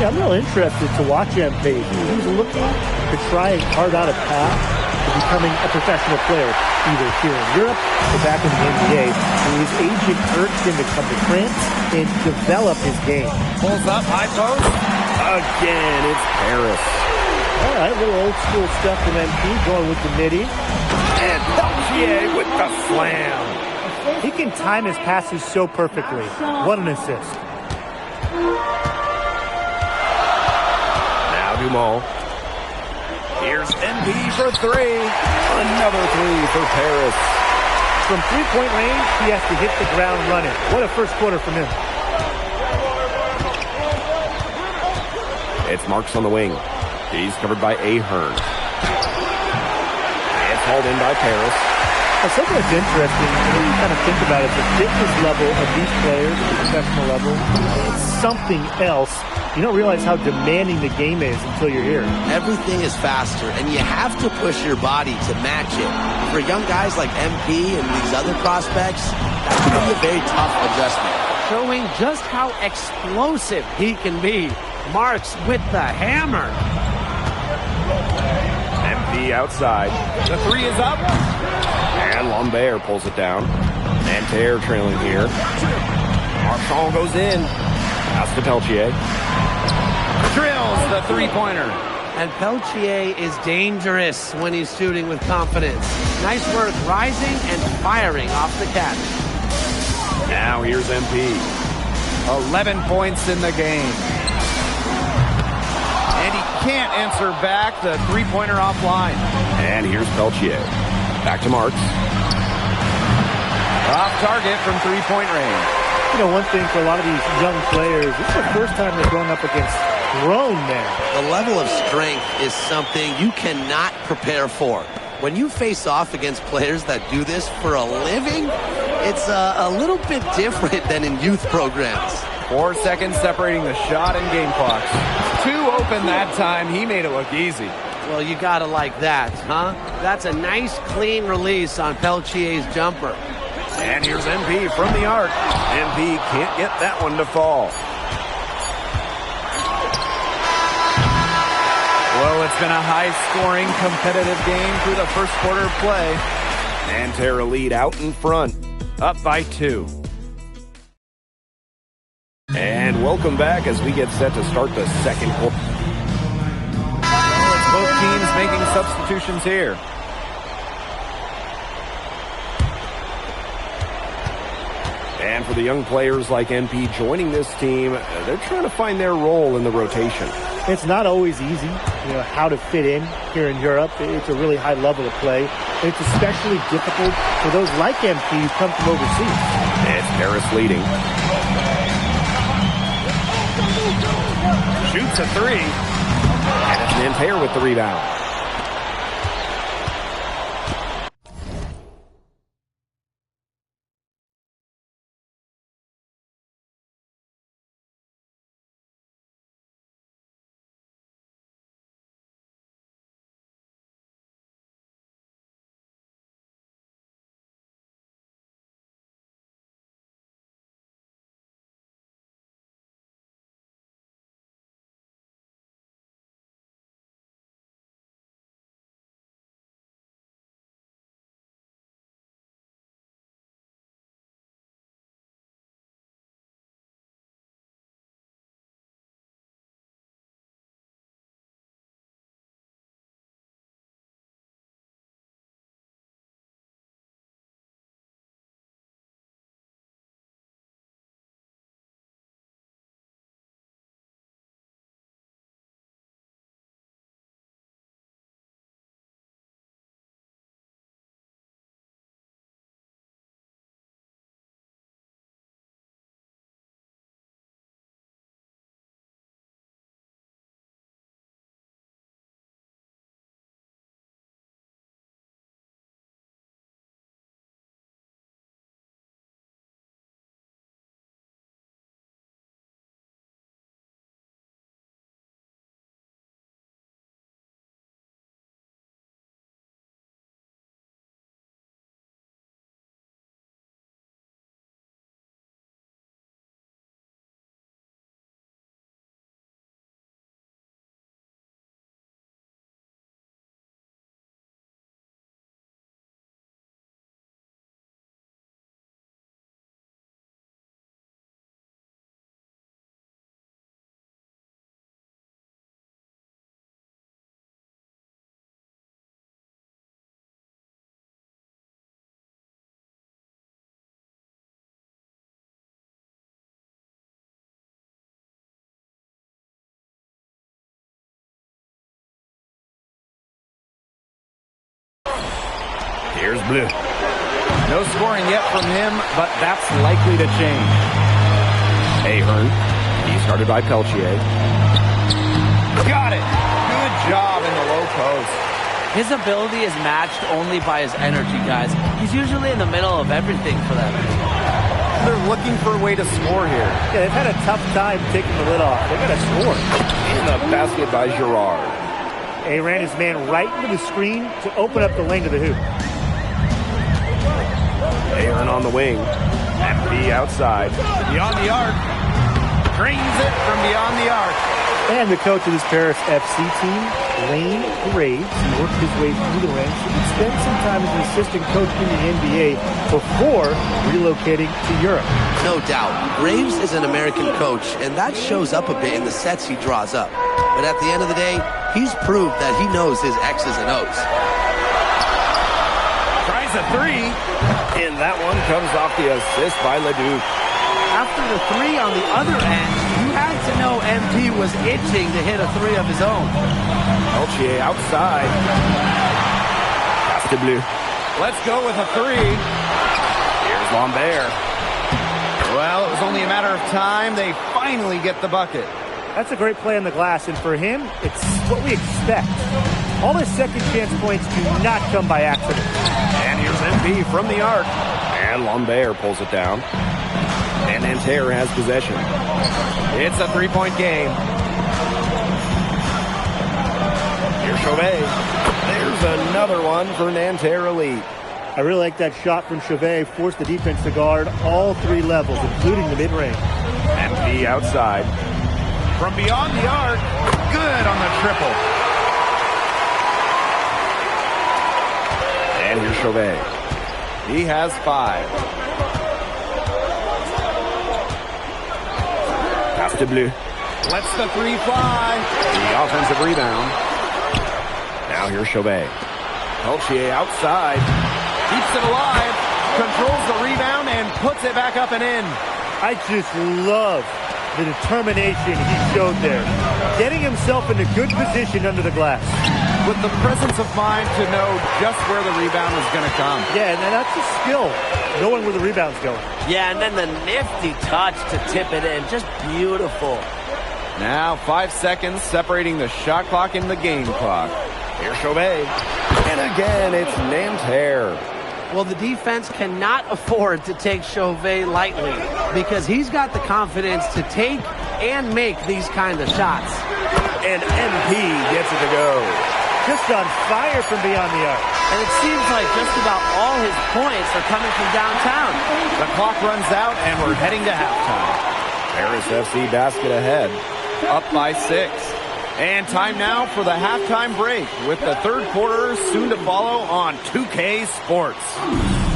Yeah, I'm real interested to watch MP. He's looking to try and carve out a path to becoming a professional player, either here in Europe or back in the NBA. And his agent urged him to come to France and develop his game. Pulls up, high post. Again, it's Paris. All right, a little old school stuff from MP, going with the midi. And Peltier with the slam. He can time his passes so perfectly. What an assist. Now Dumal. Here's MP for three. Another three for Paris. From three-point range, he has to hit the ground running. What a first quarter from him. It's Marks on the wing. He's covered by Ahern. It's hauled in by Paris. Well, something that's interesting, when you kind of think about it, the fitness level of these players at the professional level, it's something else. You don't realize how demanding the game is until you're here. Everything is faster, and you have to push your body to match it. For young guys like MP and these other prospects, that can be a very tough adjustment. Showing just how explosive he can be. Marks with the hammer. MP outside. The three is up. And Lambert pulls it down. Nanterre trailing here. Marchand goes in. Pass to Peltier. Drills the three-pointer. And Peltier is dangerous when he's shooting with confidence. Nice work rising and firing off the catch. Now here's MP. 11 points in the game. And he can't answer back the three-pointer offline. And here's Peltier. Back to Marks. Off target from three-point range. You know, one thing for a lot of these young players, this is the first time they're going up against grown men. The level of strength is something you cannot prepare for. When you face off against players that do this for a living, it's a little bit different than in youth programs. 4 seconds separating the shot and game clock. Two open that time. He made it look easy. Well, you gotta like that, huh? That's a nice, clean release on Peltier's jumper. And here's MP from the arc. MP can't get that one to fall. It's been a high-scoring, competitive game through the first quarter of play. Nanterre Elite out in front, up by 2. And welcome back as we get set to start the second quarter. Well, it's both teams making substitutions here. And for the young players like MP joining this team, they're trying to find their role in the rotation. It's not always easy, how to fit in here in Europe. It's a really high level of play. And it's especially difficult for those like MP who come from overseas. It's Paris leading. Shoots a 3. And it's Nanterre with the rebound. Here's Bleu. No scoring yet from him, but that's likely to change. Ahern. He started by Peltier. Got it. Good job in the low post. His ability is matched only by his energy, guys. He's usually in the middle of everything for them. They're looking for a way to score here. Yeah, they've had a tough time taking the lid off. They got to score. In the basket by Girard. He ran his man right into the screen to open up the lane to the hoop. Ahern on the wing. MP outside. Beyond the arc. Drains it from beyond the arc. And the coach of this Paris FC team, Lane Graves, he worked his way through the ranks. He would spend some time as an assistant coach in the NBA before relocating to Europe. No doubt. Graves is an American coach, and that shows up a bit in the sets he draws up. But at the end of the day, he's proved that he knows his X's and O's. Tries a 3. And that one comes off the assist by Leduc. After the 3 on the other end, you had to know MP was itching to hit a 3 of his own. Peltier outside. Pass to Bleu. Let's go with a 3. Here's Lambert. Well, it was only a matter of time. They finally get the bucket. That's a great play on the glass, and for him, it's what we expect. All his second chance points do not come by accident. And here's MP from the arc. And Lambert pulls it down. And Nanterre has possession. It's a 3-point game. Here's Chauvet. There's another one for Nanterre Elite. I really like that shot from Chauvet. Forced the defense to guard all 3 levels, including the mid-range. MP outside. From beyond the arc, good on the triple. And here's Chauvet. He has 5. Pass to Bleu. Lets the 3 fly. The offensive rebound. Now here's Chauvet. Peltier outside. Keeps it alive. Controls the rebound and puts it back up and in. I just love the determination he showed there. Getting himself in a good position under the glass. With the presence of mind to know just where the rebound is going to come. Yeah, and that's a skill, knowing where the rebound's going. Yeah, and then the nifty touch to tip it in. Just beautiful. Now 5 seconds separating the shot clock and the game clock. Here's Chauvet. And again, it's Nanterre. Well, the defense cannot afford to take Chauvet lightly because he's got the confidence to take and make these kind of shots. And MP gets it to go. Just on fire from beyond the arc. And it seems like just about all his points are coming from downtown. The clock runs out and we're heading to halftime. Paris FC basket ahead. Up by 6. And time now for the halftime break with the third quarter soon to follow on 2K Sports.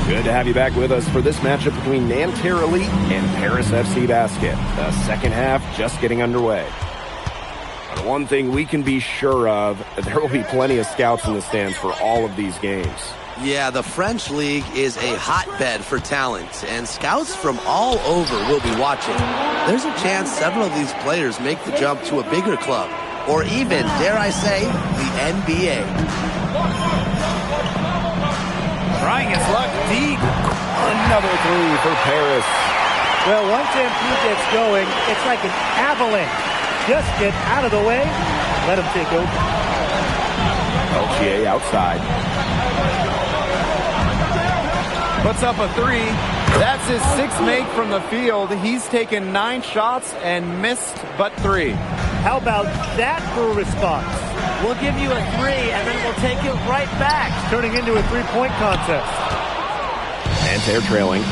Good to have you back with us for this matchup between Nanterre Elite and Paris FC Basket. The second half just getting underway. But one thing we can be sure of, there will be plenty of scouts in the stands for all of these games. Yeah, the French League is a hotbed for talent, and scouts from all over will be watching. There's a chance several of these players make the jump to a bigger club, or even, dare I say, the NBA. Trying his luck deep. Another 3 for Paris. Well, once MP gets going, it's like an avalanche. Just get out of the way, let him take over. Peltier outside. Puts up a 3. That's his 6th make from the field. He's taken 9 shots and missed but 3. How about that for a response? We'll give you a 3 and then we'll take it right back. It's turning into a 3-point contest. Nanterre trailing.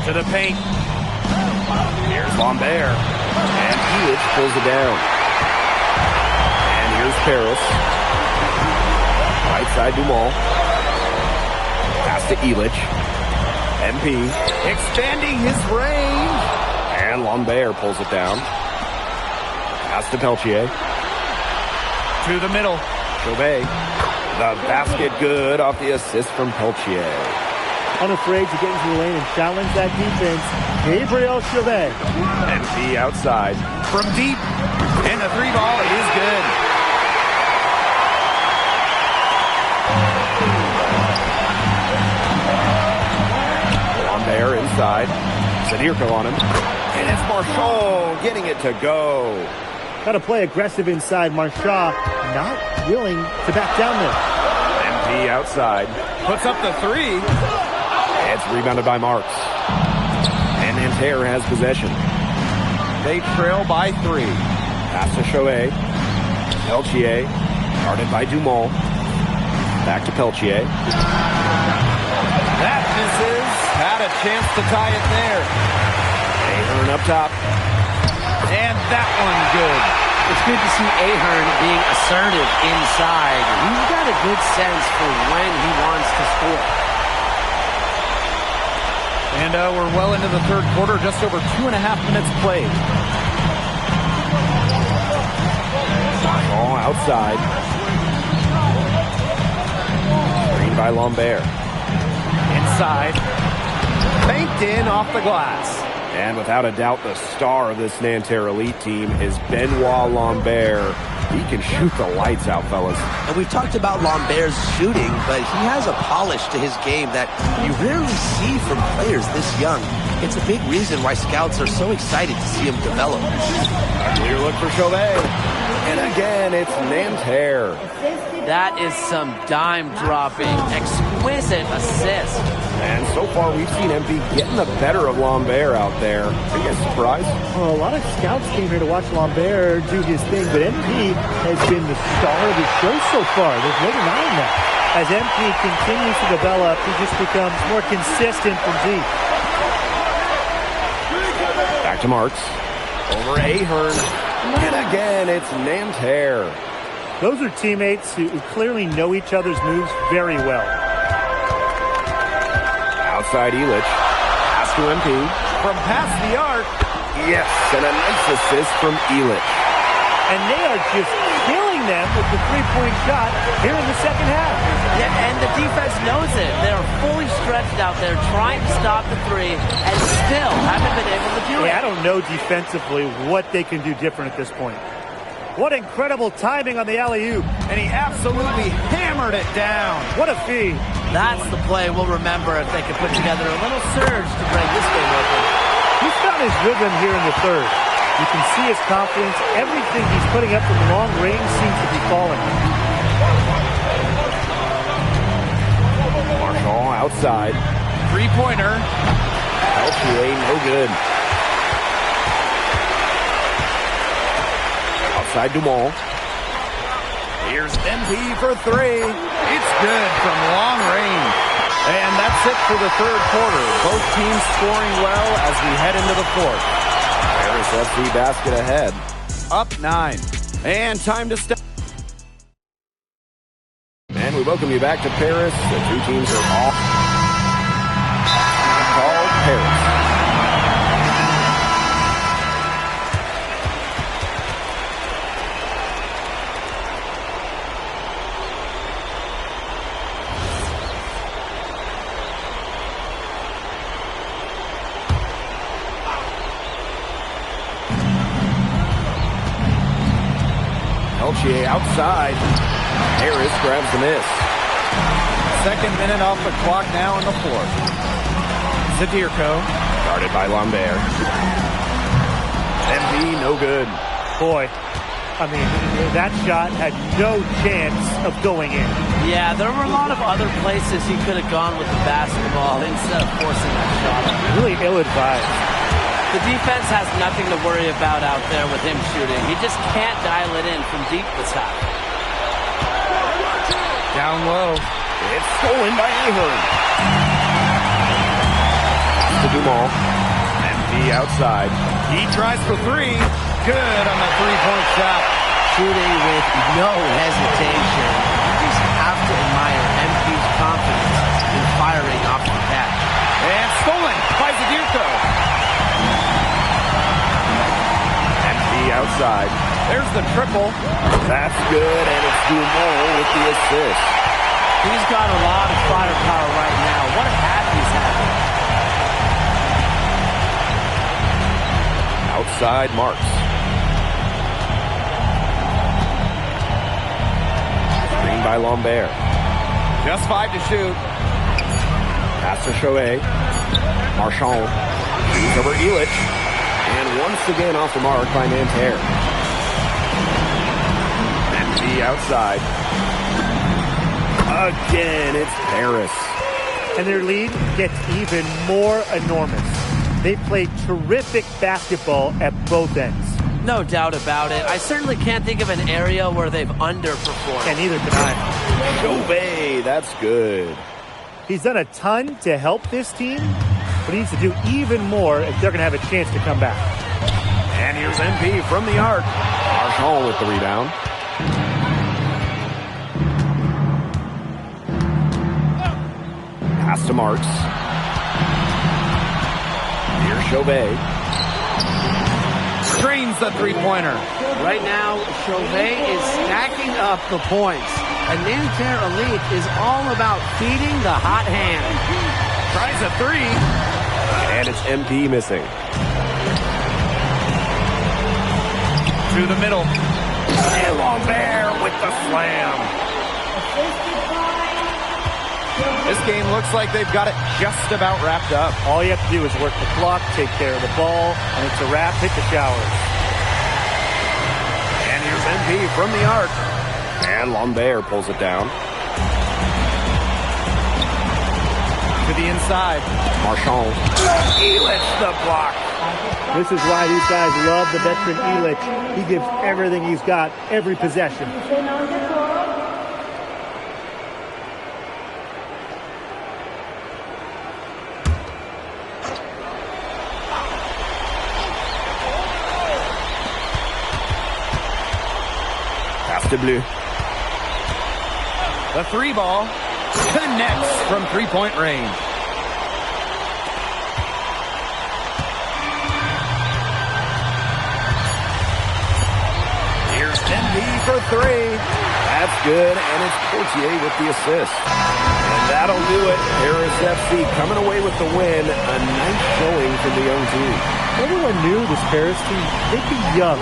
To the paint. Here's Lambert. And Elitch pulls it down. And here's Paris. Right side Dumont. Pass to Elitch. MP. Expanding his range. And Lambert pulls it down. Pass to Peltier. To the middle. Chauvet. The basket good off the assist from Peltier. Unafraid to get into the lane and challenge that defense. Gabriel Chauvet. MP outside. From deep. And the 3 ball is good. Lambert inside. Sadirko on him. And it's Marchand getting it to go. Got to play aggressive inside. Marchand not willing to back down there. MP outside. Puts up the 3. It's rebounded by Marks. And Nanterre has possession. They trail by 3. Pass to Chauvet. Peltier. Guarded by Dumont. Back to Peltier. That misses. Had a chance to tie it there. Ahern up top. And that one good. It's good to see Ahern being assertive inside. He's got a good sense for when he wants to score. And we're well into the third quarter, just over 2.5 minutes played. All outside. Screen by Lambert. Inside. Banked in off the glass. And without a doubt, the star of this Nanterre Elite team is Benoit Lambert. He can shoot the lights out, fellas. And we've talked about Lambert's shooting, but he has a polish to his game that you rarely see from players this young. It's a big reason why scouts are so excited to see him develop. A clear look for Chauvet. And again, it's Nanterre. That is some dime-dropping, exquisite assist. And so far, we've seen MP getting the better of Lambert out there. Are you guys surprised? Well, a lot of scouts came here to watch Lambert do his thing, but MP has been the star of the show so far. There's no denying that. As MP continues to develop, he just becomes more consistent from deep. Back to Marks. Over Ahern. And again, it's Nanterre. Those are teammates who clearly know each other's moves very well. Outside Illich. Pass to MP. From past the arc. Yes, and a nice assist from Illich. And they are just killing them with the three-point shot here in the second half. Yeah, and the defense knows it. They're fully stretched out there trying to stop the three and still haven't been able to do it. I don't know defensively what they can do different at this point. What incredible timing on the alley-oop. And he absolutely hammered it down. What a feed. That's the play we'll remember if they can put together a little surge to break this game open. He's found his rhythm here in the third. You can see his confidence. Everything he's putting up from long range seems to be falling. Marshall outside. Three-pointer. LPA, no good. Outside Dumont. Here's MP for three. It's good from long range. And that's it for the third quarter. Both teams scoring well as we head into the fourth. Paris FC basket ahead. Up 9. And time to step. And we welcome you back to Paris. The two teams are all called Paris. Elchier outside. Harris grabs the miss. Second minute off the clock now in the fourth. Zadirko. Guarded by Lambert. MP, no good. Boy, I mean, that shot had no chance of going in. Yeah, there were a lot of other places he could have gone with the basketball instead of forcing that shot. Really ill-advised. The defense has nothing to worry about out there with him shooting. He just can't dial it in from deep this half. Down low. It's stolen by Ahern. To Dumont. MP outside. He tries for three. Good on the three-point shot. Shooting with no hesitation. You just have to admire MP's confidence in firing off the catch. And stolen by Zadirko. Outside. There's the triple. That's good, and it's Dumont with the assist. He's got a lot of firepower right now. What a half he's having. Outside Marks. Screen by Lambert. Just 5 to shoot. Pass to Chouet. Marchand. Shoots over Illich. And once again off the mark by Nanterre. MP outside. Again, it's Paris. And their lead gets even more enormous. They play terrific basketball at both ends. No doubt about it. I certainly can't think of an area where they've underperformed. And neither can I. Chauvet, that's good. He's done a ton to help this team, but he needs to do even more if they're going to have a chance to come back. And here's MP from the arc. Marchand with the rebound. Pass to Marks. Here's Chauvet. Screens the three-pointer. Right now, Chauvet is stacking up the points. And Nanterre Elite is all about feeding the hot hand. Tries a three. And it's MP missing. To the middle. And Lambert with the slam. This game looks like they've got it just about wrapped up. All you have to do is work the clock, take care of the ball, and it's a wrap. Hit the showers. And here's MP from the arc. And Lambert pulls it down. To the inside. Marchand. Illich the block. This is why these guys love the veteran Illich. He gives everything he's got, every possession. Pass to Bleu. The three ball connects from three-point range. Here's MP for three. That's good, and it's Portier with the assist. And that'll do it. Paris FC coming away with the win. A nice showing from the young team. Everyone knew this Paris team, they'd be young,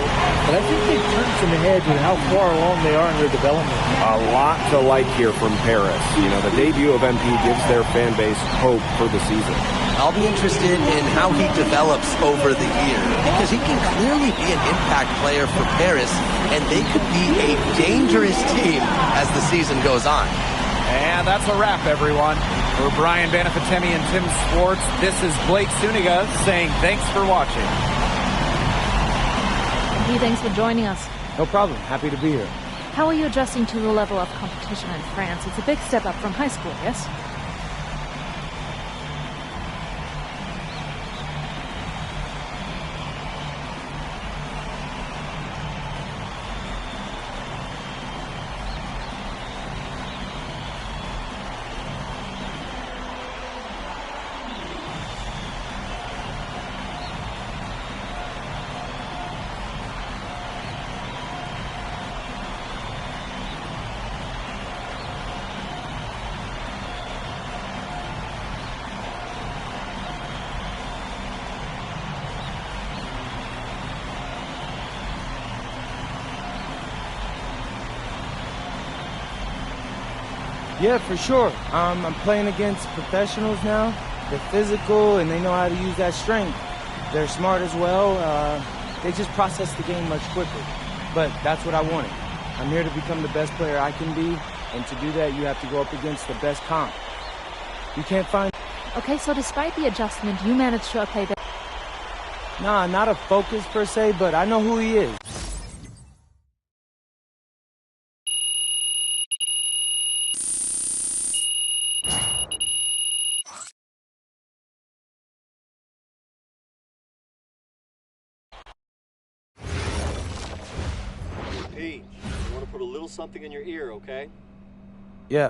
but I think they've turned some heads with how far along they are in their development. A lot to like here from Paris. You know, the debut of MP gives their fan base hope for the season. I'll be interested in how he develops over the year, because he can clearly be an impact player for Paris, and they could be a dangerous team as the season goes on. And that's a wrap, everyone. For Brian Banafitemi and Tim Swartz, this is Blake Suniga saying thanks for watching. Hey, thanks for joining us. No problem. Happy to be here. How are you adjusting to the level of competition in France? It's a big step up from high school, yes? Yeah, for sure. I'm playing against professionals now. They're physical, and they know how to use that strength. They're smart as well. They just process the game much quicker. But that's what I wanted. I'm here to become the best player I can be, and to do that, you have to go up against the best comp. You can't find... Okay, so despite the adjustment, you managed to play the... Nah, not a focus per se, but I know who he is. Pete, I want to put a little something in your ear, okay? Yeah.